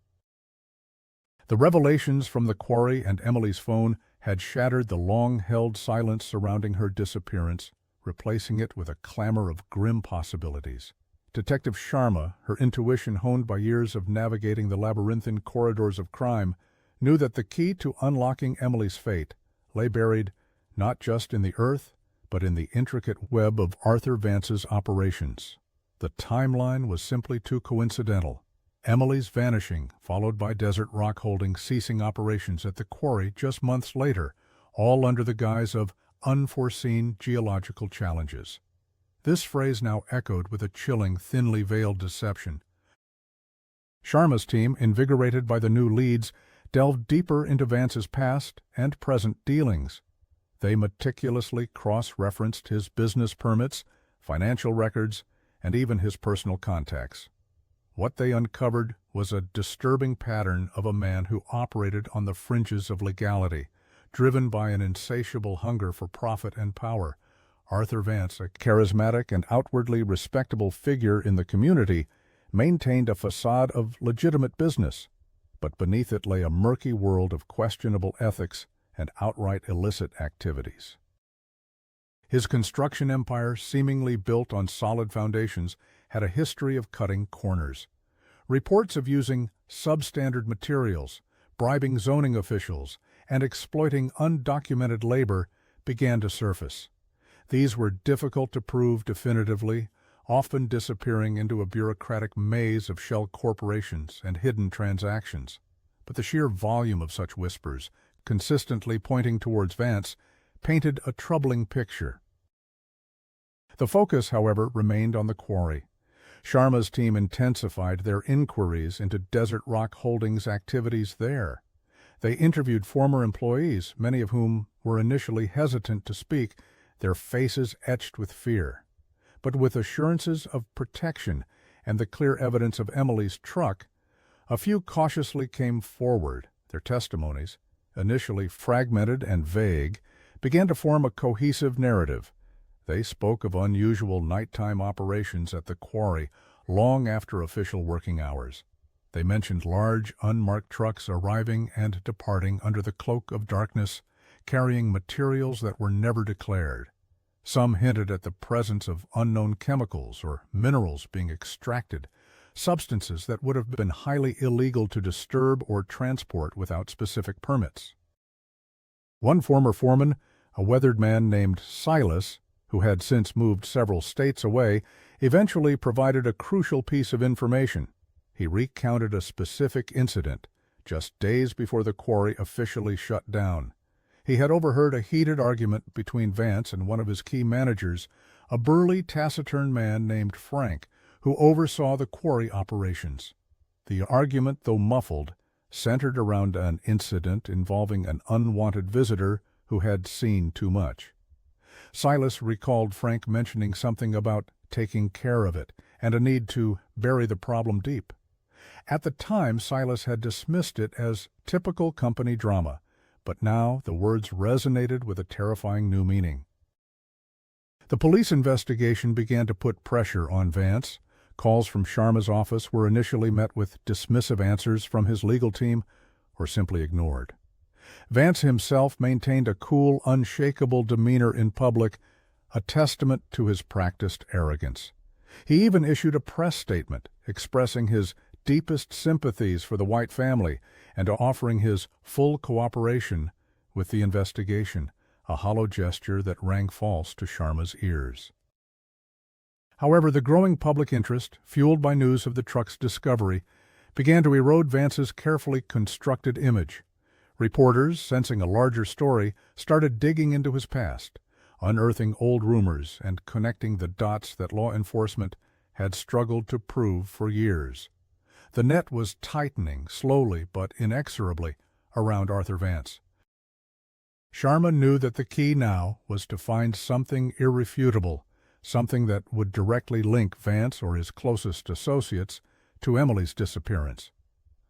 The revelations from the quarry and Emily's phone had shattered the long-held silence surrounding her disappearance, replacing it with a clamor of grim possibilities. Detective Sharma, her intuition honed by years of navigating the labyrinthine corridors of crime, knew that the key to unlocking Emily's fate lay buried not just in the earth, but in the intricate web of Arthur Vance's operations. The timeline was simply too coincidental. Emily's vanishing, followed by Desert Rock Holdings ceasing operations at the quarry just months later, all under the guise of unforeseen geological challenges. This phrase now echoed with a chilling, thinly veiled deception. Sharma's team, invigorated by the new leads, delved deeper into Vance's past and present dealings. They meticulously cross-referenced his business permits, financial records, and even his personal contacts. What they uncovered was a disturbing pattern of a man who operated on the fringes of legality, driven by an insatiable hunger for profit and power. Arthur Vance, a charismatic and outwardly respectable figure in the community, maintained a facade of legitimate business, but beneath it lay a murky world of questionable ethics and outright illicit activities. His construction empire, seemingly built on solid foundations, had a history of cutting corners. Reports of using substandard materials, bribing zoning officials, and exploiting undocumented labor began to surface. These were difficult to prove definitively, often disappearing into a bureaucratic maze of shell corporations and hidden transactions. But the sheer volume of such whispers, consistently pointing towards Vance, painted a troubling picture. The focus, however, remained on the quarry. Sharma's team intensified their inquiries into Desert Rock Holdings' activities there. They interviewed former employees, many of whom were initially hesitant to speak, their faces etched with fear. But with assurances of protection and the clear evidence of Emily's truck, a few cautiously came forward. Their testimonies, initially fragmented and vague, began to form a cohesive narrative. They spoke of unusual nighttime operations at the quarry long after official working hours. They mentioned large, unmarked trucks arriving and departing under the cloak of darkness, carrying materials that were never declared. Some hinted at the presence of unknown chemicals or minerals being extracted, substances that would have been highly illegal to disturb or transport without specific permits. One former foreman, a weathered man named Silas, who had since moved several states away, eventually provided a crucial piece of information. He recounted a specific incident, just days before the quarry officially shut down. He had overheard a heated argument between Vance and one of his key managers, a burly, taciturn man named Frank, who oversaw the quarry operations. The argument, though muffled, centered around an incident involving an unwanted visitor who had seen too much. Silas recalled Frank mentioning something about taking care of it and a need to bury the problem deep. At the time, Silas had dismissed it as typical company drama, but now the words resonated with a terrifying new meaning. The police investigation began to put pressure on Vance. Calls from Sharma's office were initially met with dismissive answers from his legal team or simply ignored. Vance himself maintained a cool, unshakable demeanor in public, a testament to his practiced arrogance. He even issued a press statement expressing his deepest sympathies for the White family and offering his full cooperation with the investigation, a hollow gesture that rang false to Sharma's ears. However, the growing public interest, fueled by news of the truck's discovery, began to erode Vance's carefully constructed image. Reporters, sensing a larger story, started digging into his past, unearthing old rumors and connecting the dots that law enforcement had struggled to prove for years. The net was tightening, slowly but inexorably, around Arthur Vance. Sharma knew that the key now was to find something irrefutable, something that would directly link Vance or his closest associates to Emily's disappearance.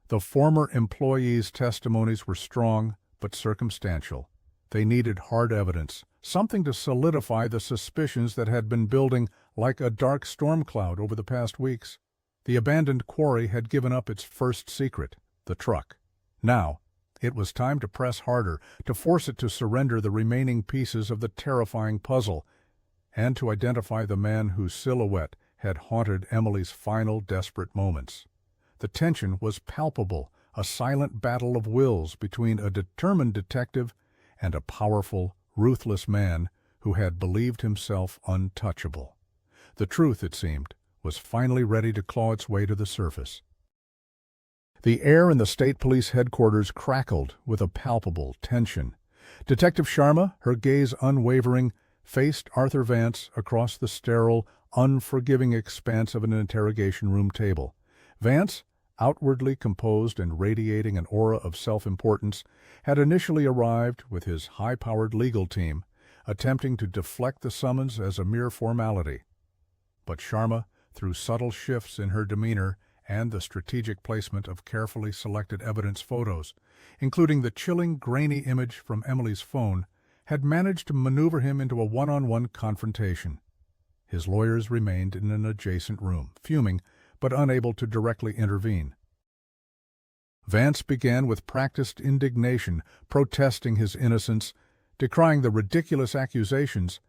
The former employees' testimonies were strong but circumstantial. They needed hard evidence, something to solidify the suspicions that had been building like a dark storm cloud over the past weeks. The abandoned quarry had given up its first secret, the truck. Now, it was time to press harder, to force it to surrender the remaining pieces of the terrifying puzzle. and to identify the man whose silhouette had haunted Emily's final desperate moments. The tension was palpable, a silent battle of wills between a determined detective and a powerful, ruthless man who had believed himself untouchable. The truth, it seemed, was finally ready to claw its way to the surface. The air in the state police headquarters crackled with a palpable tension. Detective Sharma, her gaze unwavering, faced Arthur Vance across the sterile, unforgiving expanse of an interrogation room table. Vance, outwardly composed and radiating an aura of self-importance, had initially arrived with his high-powered legal team, attempting to deflect the summons as a mere formality. But Sharma, through subtle shifts in her demeanor and the strategic placement of carefully selected evidence photos, including the chilling, grainy image from Emily's phone, had managed to maneuver him into a one-on-one confrontation. His lawyers remained in an adjacent room, fuming, but unable to directly intervene. Vance began with practiced indignation, protesting his innocence, decrying the ridiculous accusations,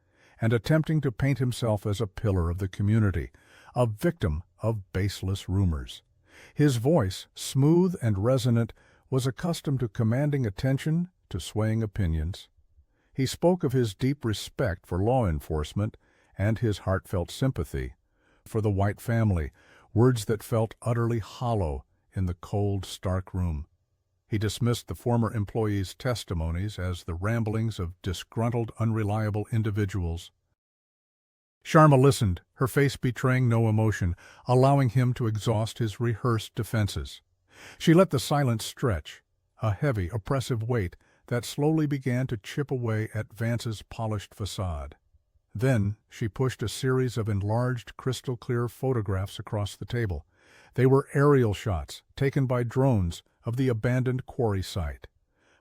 and attempting to paint himself as a pillar of the community, a victim of baseless rumors. His voice, smooth and resonant, was accustomed to commanding attention, to swaying opinions. He spoke of his deep respect for law enforcement and his heartfelt sympathy for the White family, words that felt utterly hollow in the cold, stark room. He dismissed the former employees' testimonies as the ramblings of disgruntled, unreliable individuals. Sharma listened, her face betraying no emotion, allowing him to exhaust his rehearsed defenses. She let the silence stretch, a heavy, oppressive weight that slowly began to chip away at Vance's polished facade. Then she pushed a series of enlarged, crystal-clear photographs across the table. They were aerial shots, taken by drones, of the abandoned quarry site.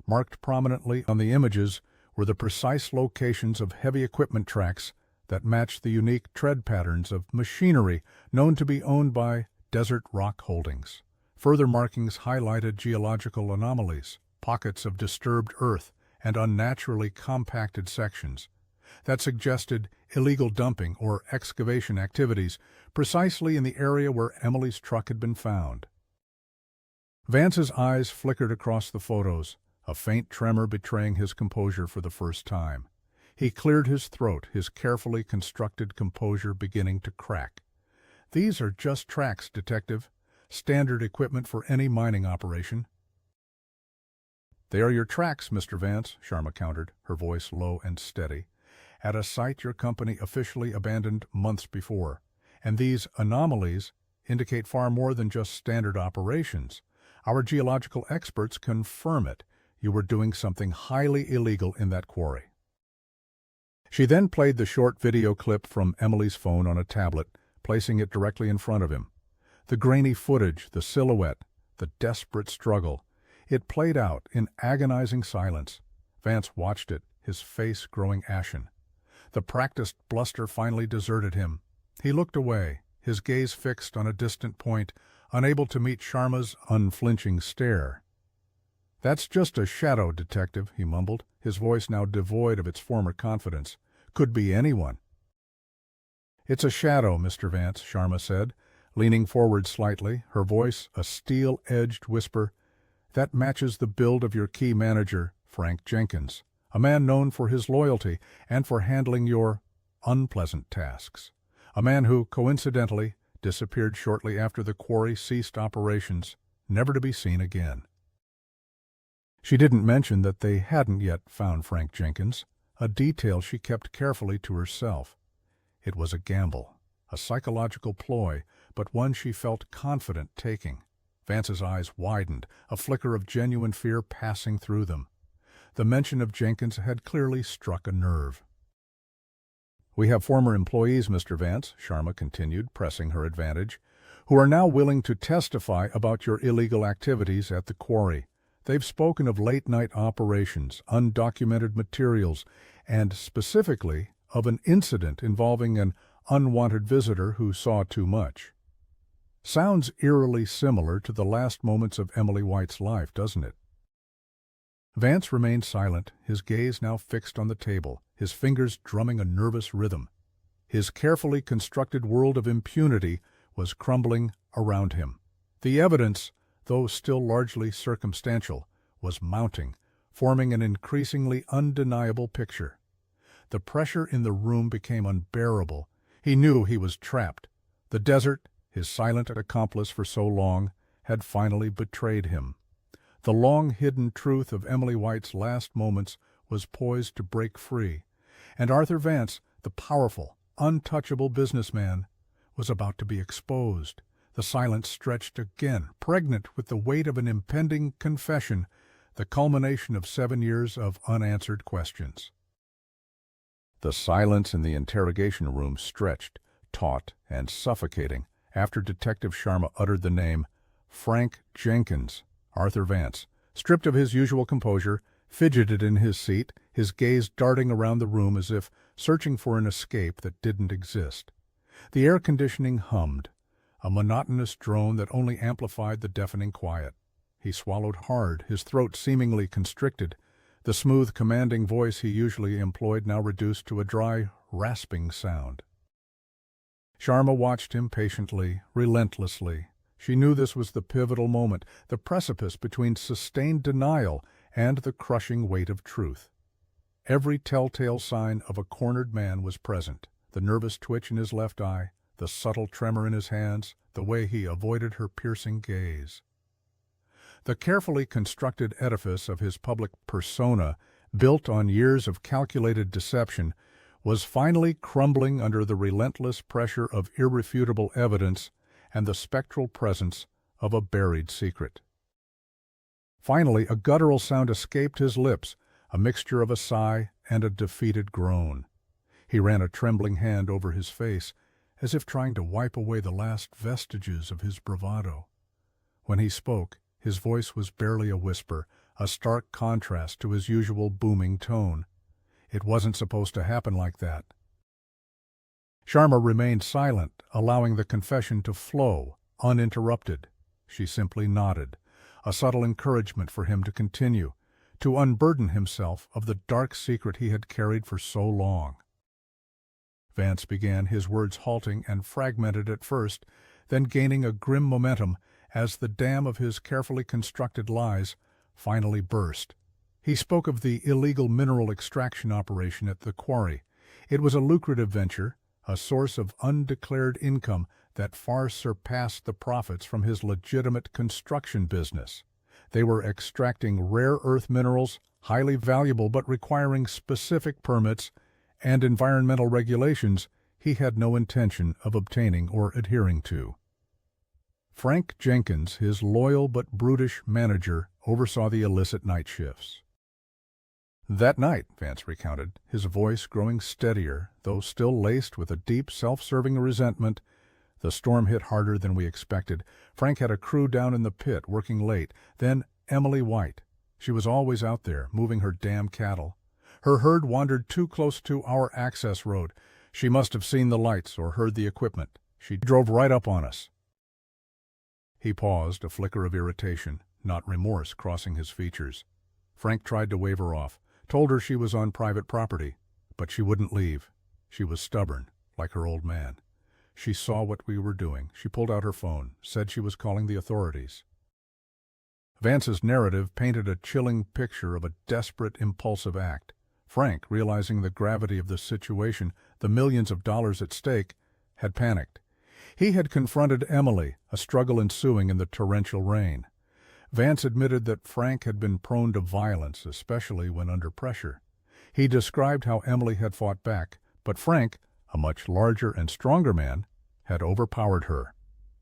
Marked prominently on the images were the precise locations of heavy equipment tracks that matched the unique tread patterns of machinery known to be owned by Desert Rock Holdings. Further markings highlighted geological anomalies, pockets of disturbed earth, and unnaturally compacted sections that suggested illegal dumping or excavation activities precisely in the area where Emily's truck had been found. Vance's eyes flickered across the photos, a faint tremor betraying his composure for the first time. He cleared his throat, his carefully constructed composure beginning to crack. "These are just tracks, Detective. Standard equipment for any mining operation." "They are your tracks, Mr. Vance," Sharma countered, her voice low and steady, "at a site your company officially abandoned months before. And these anomalies indicate far more than just standard operations. Our geological experts confirm it. You were doing something highly illegal in that quarry." She then played the short video clip from Emily's phone on a tablet, placing it directly in front of him. The grainy footage, the silhouette, the desperate struggle. It played out in agonizing silence. Vance watched it, his face growing ashen. The practiced bluster finally deserted him. He looked away, his gaze fixed on a distant point, unable to meet Sharma's unflinching stare. "That's just a shadow, Detective," he mumbled, his voice now devoid of its former confidence. "Could be anyone." "It's a shadow, Mr. Vance," Sharma said, leaning forward slightly, her voice a steel-edged whisper. "That matches the build of your key manager, Frank Jenkins, a man known for his loyalty and for handling your unpleasant tasks. A man who, coincidentally, disappeared shortly after the quarry ceased operations, never to be seen again." She didn't mention that they hadn't yet found Frank Jenkins, a detail she kept carefully to herself. It was a gamble, a psychological ploy, but one she felt confident taking. Vance's eyes widened, a flicker of genuine fear passing through them. The mention of Jenkins had clearly struck a nerve. "We have former employees, Mr. Vance," Sharma continued, pressing her advantage, "who are now willing to testify about your illegal activities at the quarry. They've spoken of late-night operations, undocumented materials, and specifically of an incident involving an unwanted visitor who saw too much." Sounds eerily similar to the last moments of Emily White's life, doesn't it? Vance remained silent, his gaze now fixed on the table, his fingers drumming a nervous rhythm. His carefully constructed world of impunity was crumbling around him. The evidence, though still largely circumstantial, was mounting, forming an increasingly undeniable picture. The pressure in the room became unbearable. He knew he was trapped. The desert, his silent accomplice for so long, had finally betrayed him. The long-hidden truth of Emily White's last moments was poised to break free, and Arthur Vance, the powerful, untouchable businessman, was about to be exposed. The silence stretched again, pregnant with the weight of an impending confession, the culmination of 7 years of unanswered questions. The silence in the interrogation room stretched, taut and suffocating, after Detective Sharma uttered the name Frank Jenkins. Arthur Vance, stripped of his usual composure, fidgeted in his seat, his gaze darting around the room as if searching for an escape that didn't exist. The air conditioning hummed, a monotonous drone that only amplified the deafening quiet. He swallowed hard, his throat seemingly constricted, the smooth, commanding voice he usually employed now reduced to a dry, rasping sound. Sharma watched him patiently, relentlessly. She knew this was the pivotal moment, the precipice between sustained denial and the crushing weight of truth. Every telltale sign of a cornered man was present, the nervous twitch in his left eye, the subtle tremor in his hands, the way he avoided her piercing gaze. The carefully constructed edifice of his public persona, built on years of calculated deception, was finally crumbling under the relentless pressure of irrefutable evidence and the spectral presence of a buried secret. Finally, a guttural sound escaped his lips, a mixture of a sigh and a defeated groan. He ran a trembling hand over his face, as if trying to wipe away the last vestiges of his bravado. When he spoke, his voice was barely a whisper, a stark contrast to his usual booming tone. It wasn't supposed to happen like that. Sharma remained silent, allowing the confession to flow, uninterrupted. She simply nodded, a subtle encouragement for him to continue, to unburden himself of the dark secret he had carried for so long. Vance began, his words halting and fragmented at first, then gaining a grim momentum as the dam of his carefully constructed lies finally burst. He spoke of the illegal mineral extraction operation at the quarry. It was a lucrative venture, a source of undeclared income that far surpassed the profits from his legitimate construction business. They were extracting rare earth minerals, highly valuable but requiring specific permits and environmental regulations he had no intention of obtaining or adhering to. Frank Jenkins, his loyal but brutish manager, oversaw the illicit night shifts. That night, Vance recounted, his voice growing steadier, though still laced with a deep, self-serving resentment, the storm hit harder than we expected. Frank had a crew down in the pit, working late. Then Emily White. She was always out there, moving her damn cattle. Her herd wandered too close to our access road. She must have seen the lights or heard the equipment. She drove right up on us. He paused, a flicker of irritation, not remorse, crossing his features. Frank tried to wave her off, told her she was on private property, but she wouldn't leave. She was stubborn, like her old man. She saw what we were doing. She pulled out her phone, said she was calling the authorities. Vance's narrative painted a chilling picture of a desperate, impulsive act. Frank, realizing the gravity of the situation, the millions of dollars at stake, had panicked. He had confronted Emily, a struggle ensuing in the torrential rain. Vance admitted that Frank had been prone to violence, especially when under pressure. He described how Emily had fought back, but Frank, a much larger and stronger man, had overpowered her.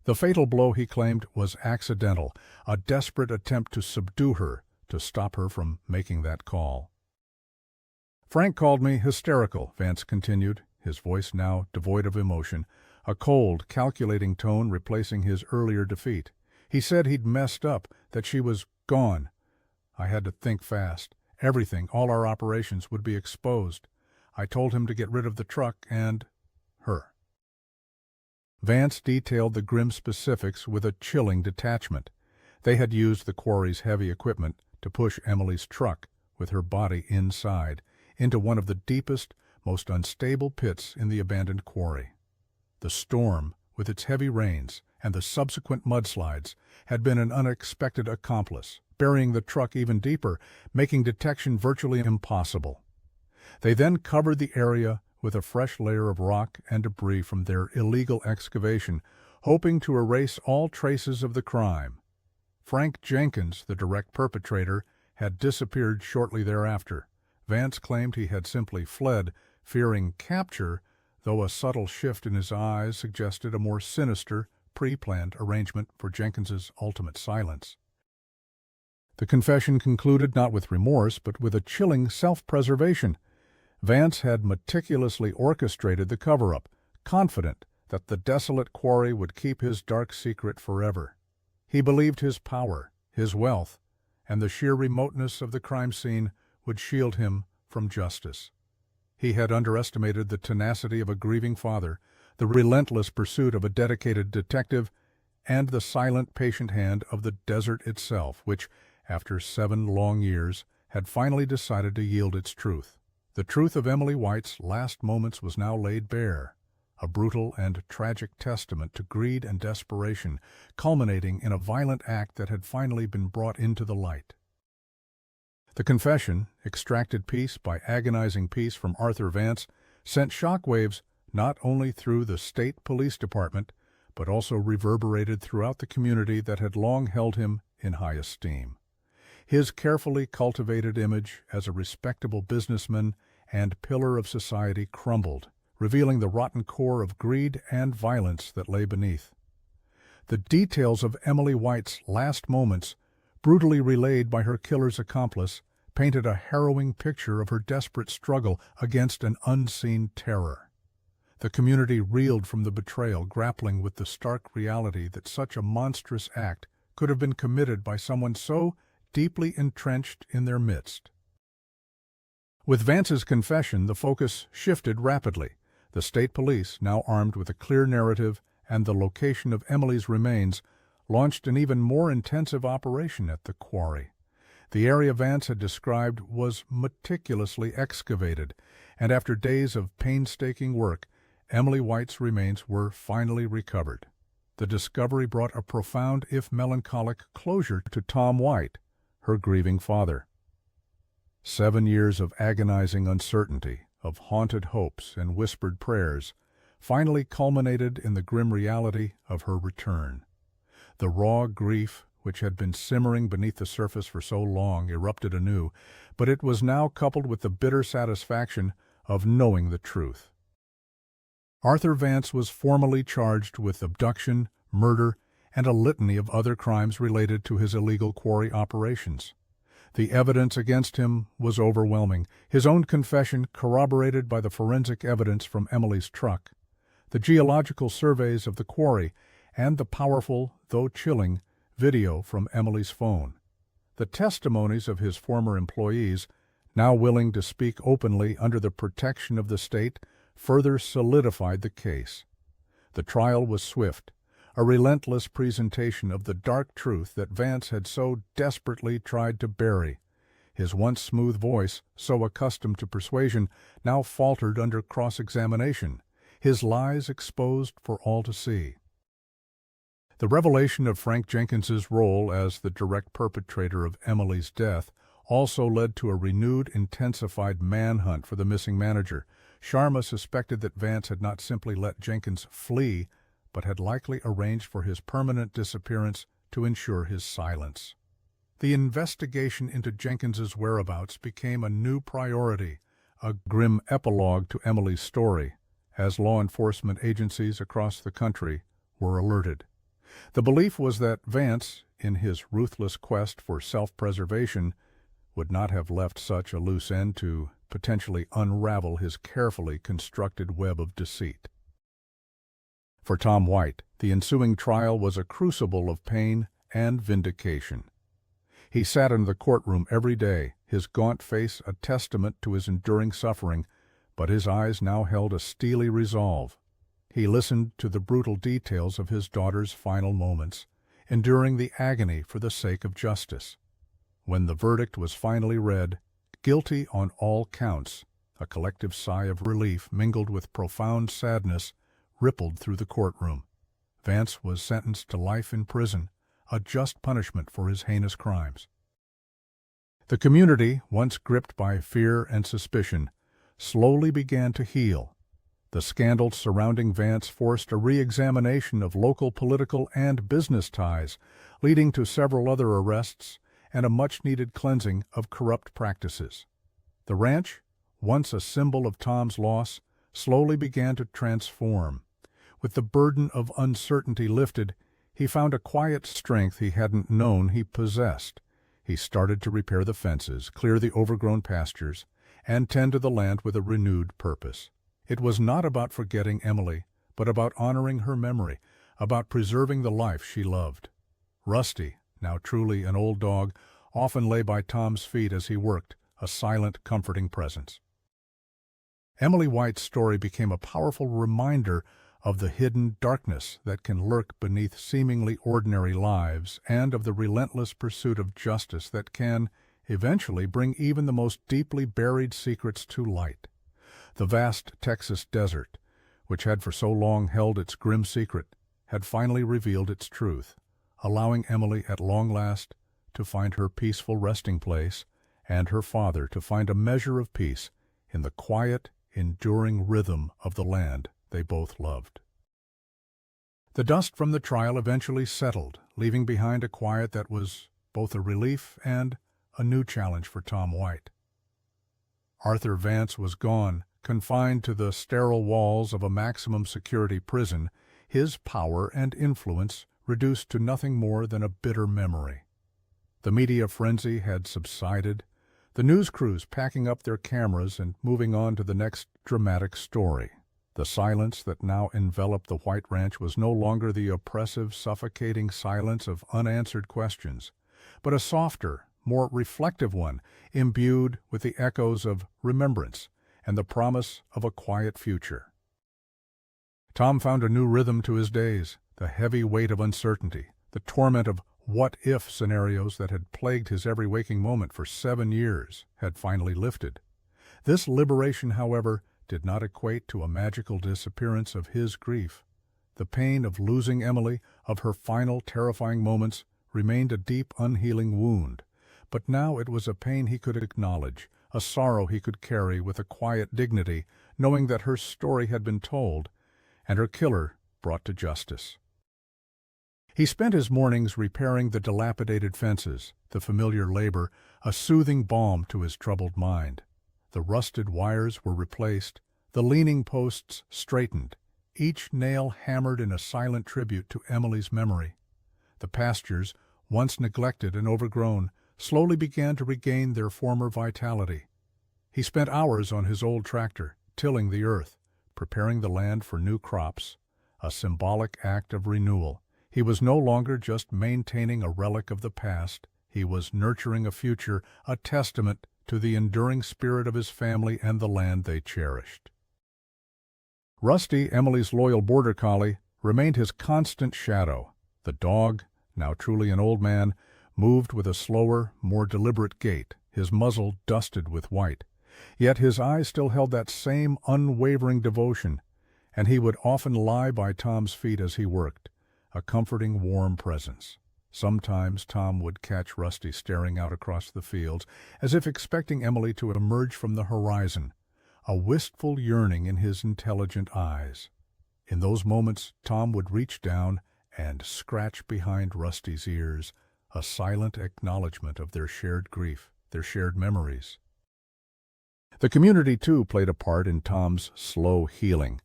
The fatal blow, he claimed, was accidental, a desperate attempt to subdue her, to stop her from making that call. Frank called me hysterical, Vance continued, his voice now devoid of emotion, a cold, calculating tone replacing his earlier defeat. He said he'd messed up, that she was gone. I had to think fast. Everything, all our operations, would be exposed. I told him to get rid of the truck and her. Vance detailed the grim specifics with a chilling detachment. They had used the quarry's heavy equipment to push Emily's truck, with her body inside, into one of the deepest, most unstable pits in the abandoned quarry. The storm, with its heavy rains and the subsequent mudslides, had been an unexpected accomplice, burying the truck even deeper, making detection virtually impossible. They then covered the area with a fresh layer of rock and debris from their illegal excavation, hoping to erase all traces of the crime. Frank Jenkins, the direct perpetrator, had disappeared shortly thereafter. Vance claimed he had simply fled, fearing capture, though a subtle shift in his eyes suggested a more sinister, pre-planned arrangement for Jenkins's ultimate silence. The confession concluded not with remorse, but with a chilling self-preservation. Vance had meticulously orchestrated the cover-up, confident that the desolate quarry would keep his dark secret forever. He believed his power, his wealth, and the sheer remoteness of the crime scene would shield him from justice. He had underestimated the tenacity of a grieving father, the relentless pursuit of a dedicated detective, and the silent, patient hand of the desert itself, which, after 7 long years, had finally decided to yield its truth. The truth of Emily White's last moments was now laid bare, a brutal and tragic testament to greed and desperation, culminating in a violent act that had finally been brought into the light. The confession, extracted piece by agonizing piece from Arthur Vance, sent shockwaves not only through the state police department, but also reverberated throughout the community that had long held him in high esteem. His carefully cultivated image as a respectable businessman and pillar of society crumbled, revealing the rotten core of greed and violence that lay beneath. The details of Emily White's last moments, brutally relayed by her killer's accomplice, painted a harrowing picture of her desperate struggle against an unseen terror. The community reeled from the betrayal, grappling with the stark reality that such a monstrous act could have been committed by someone so deeply entrenched in their midst. With Vance's confession, the focus shifted rapidly. The state police, now armed with a clear narrative and the location of Emily's remains, launched an even more intensive operation at the quarry. The area Vance had described was meticulously excavated, and after days of painstaking work, Emily White's remains were finally recovered. The discovery brought a profound, if melancholic, closure to Tom White, her grieving father. 7 years of agonizing uncertainty, of haunted hopes and whispered prayers, finally culminated in the grim reality of her return. The raw grief, which had been simmering beneath the surface for so long, erupted anew, but it was now coupled with the bitter satisfaction of knowing the truth. Arthur Vance was formally charged with abduction, murder, and a litany of other crimes related to his illegal quarry operations. The evidence against him was overwhelming, his own confession corroborated by the forensic evidence from Emily's truck, the geological surveys of the quarry, and the powerful, though chilling, video from Emily's phone. The testimonies of his former employees, now willing to speak openly under the protection of the state, further solidified the case. The trial was swift, a relentless presentation of the dark truth that Vance had so desperately tried to bury. His once smooth voice, so accustomed to persuasion, now faltered under cross-examination, his lies exposed for all to see. The revelation of Frank Jenkins's role as the direct perpetrator of Emily's death also led to a renewed, intensified manhunt for the missing manager. Sharma suspected that Vance had not simply let Jenkins flee, but had likely arranged for his permanent disappearance to ensure his silence. The investigation into Jenkins's whereabouts became a new priority, a grim epilogue to Emily's story, as law enforcement agencies across the country were alerted. The belief was that Vance, in his ruthless quest for self-preservation, would not have left such a loose end to potentially unravel his carefully constructed web of deceit. For Tom White, the ensuing trial was a crucible of pain and vindication. He sat in the courtroom every day, his gaunt face a testament to his enduring suffering, but his eyes now held a steely resolve. He listened to the brutal details of his daughter's final moments, enduring the agony for the sake of justice. When the verdict was finally read, guilty on all counts, A collective sigh of relief, mingled with profound sadness, rippled through the courtroom. Vance was sentenced to life in prison, a just punishment for his heinous crimes. The community, once gripped by fear and suspicion, slowly began to heal. The scandal surrounding Vance forced a re-examination of local political and business ties, leading to several other arrests and a much-needed cleansing of corrupt practices. The ranch, once a symbol of Tom's loss, slowly began to transform. With the burden of uncertainty lifted, he found a quiet strength he hadn't known he possessed. He started to repair the fences, clear the overgrown pastures, and tend to the land with a renewed purpose. It was not about forgetting Emily, but about honoring her memory, about preserving the life she loved. Rusty, now truly an old dog, often lay by Tom's feet as he worked, a silent, comforting presence. Emily White's story became a powerful reminder of the hidden darkness that can lurk beneath seemingly ordinary lives, and of the relentless pursuit of justice that can, eventually, bring even the most deeply buried secrets to light. The vast Texas desert, which had for so long held its grim secret, had finally revealed its truth, allowing Emily at long last to find her peaceful resting place, and her father to find a measure of peace in the quiet, enduring rhythm of the land they both loved. The dust from the trial eventually settled, leaving behind a quiet that was both a relief and a new challenge for Tom White. Arthur Vance was gone, confined to the sterile walls of a maximum security prison, his power and influence reduced to nothing more than a bitter memory. The media frenzy had subsided, the news crews packing up their cameras and moving on to the next dramatic story. The silence that now enveloped the White Ranch was no longer the oppressive, suffocating silence of unanswered questions, but a softer, more reflective one, imbued with the echoes of remembrance and the promise of a quiet future. Tom found a new rhythm to his days. The heavy weight of uncertainty, the torment of what-if scenarios that had plagued his every waking moment for 7 years, had finally lifted. This liberation, however, did not equate to a magical disappearance of his grief. The pain of losing Emily, of her final terrifying moments, remained a deep, unhealing wound. But now it was a pain he could acknowledge, a sorrow he could carry with a quiet dignity, knowing that her story had been told, and her killer brought to justice. He spent his mornings repairing the dilapidated fences, the familiar labor, a soothing balm to his troubled mind. The rusted wires were replaced, the leaning posts straightened, each nail hammered in a silent tribute to Emily's memory. The pastures, once neglected and overgrown, slowly began to regain their former vitality. He spent hours on his old tractor, tilling the earth, preparing the land for new crops, a symbolic act of renewal. He was no longer just maintaining a relic of the past, he was nurturing a future, a testament to the enduring spirit of his family and the land they cherished. Rusty, Emily's loyal border collie, remained his constant shadow. The dog, now truly an old man, moved with a slower, more deliberate gait, his muzzle dusted with white. Yet his eyes still held that same unwavering devotion, and he would often lie by Tom's feet as he worked, a comforting, warm presence. Sometimes Tom would catch Rusty staring out across the fields, as if expecting Emily to emerge from the horizon, a wistful yearning in his intelligent eyes. In those moments, Tom would reach down and scratch behind Rusty's ears, a silent acknowledgement of their shared grief, their shared memories. The community, too, played a part in Tom's slow healing.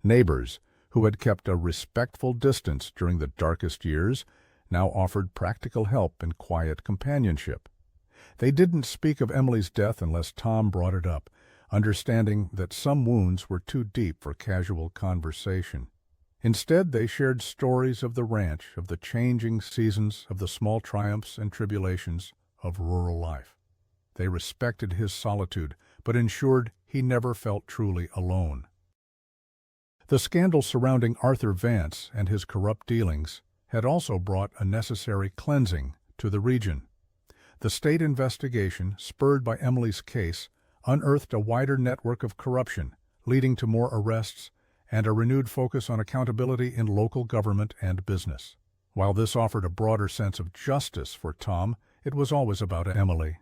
Neighbors, who had kept a respectful distance during the darkest years, now offered practical help and quiet companionship. They didn't speak of Emily's death unless Tom brought it up, understanding that some wounds were too deep for casual conversation. Instead, they shared stories of the ranch, of the changing seasons, of the small triumphs and tribulations of rural life. They respected his solitude, but ensured he never felt truly alone. The scandal surrounding Arthur Vance and his corrupt dealings had also brought a necessary cleansing to the region. The state investigation, spurred by Emily's case, unearthed a wider network of corruption, leading to more arrests and a renewed focus on accountability in local government and business. While this offered a broader sense of justice for Tom, it was always about Emily.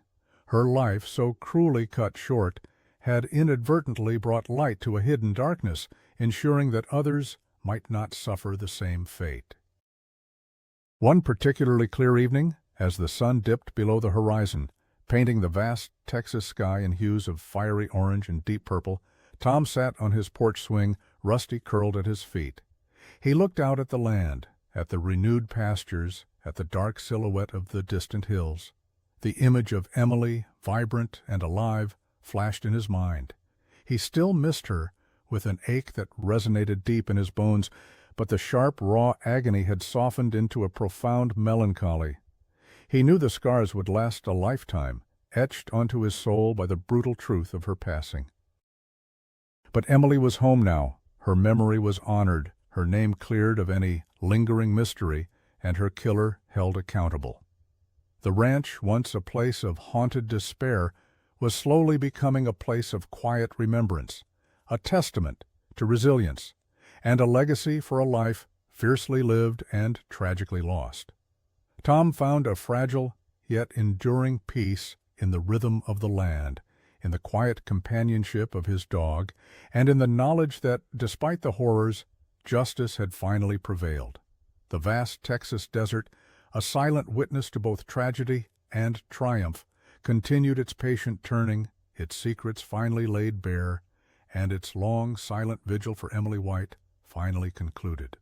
Her life, so cruelly cut short, had inadvertently brought light to a hidden darkness, ensuring that others might not suffer the same fate. One particularly clear evening, as the sun dipped below the horizon, painting the vast Texas sky in hues of fiery orange and deep purple, Tom sat on his porch swing, Rusty curled at his feet. He looked out at the land, at the renewed pastures, at the dark silhouette of the distant hills. The image of Emily, vibrant and alive, flashed in his mind. He still missed her, with an ache that resonated deep in his bones, but the sharp, raw agony had softened into a profound melancholy. He knew the scars would last a lifetime, etched onto his soul by the brutal truth of her passing. But Emily was home now. Her memory was honored, her name cleared of any lingering mystery, and her killer held accountable. The ranch, once a place of haunted despair, was slowly becoming a place of quiet remembrance, a testament to resilience, and a legacy for a life fiercely lived and tragically lost. Tom found a fragile yet enduring peace in the rhythm of the land, in the quiet companionship of his dog, and in the knowledge that, despite the horrors, justice had finally prevailed. The vast Texas desert, a silent witness to both tragedy and triumph, continued its patient turning, its secrets finally laid bare, and its long, silent vigil for Emily White finally concluded.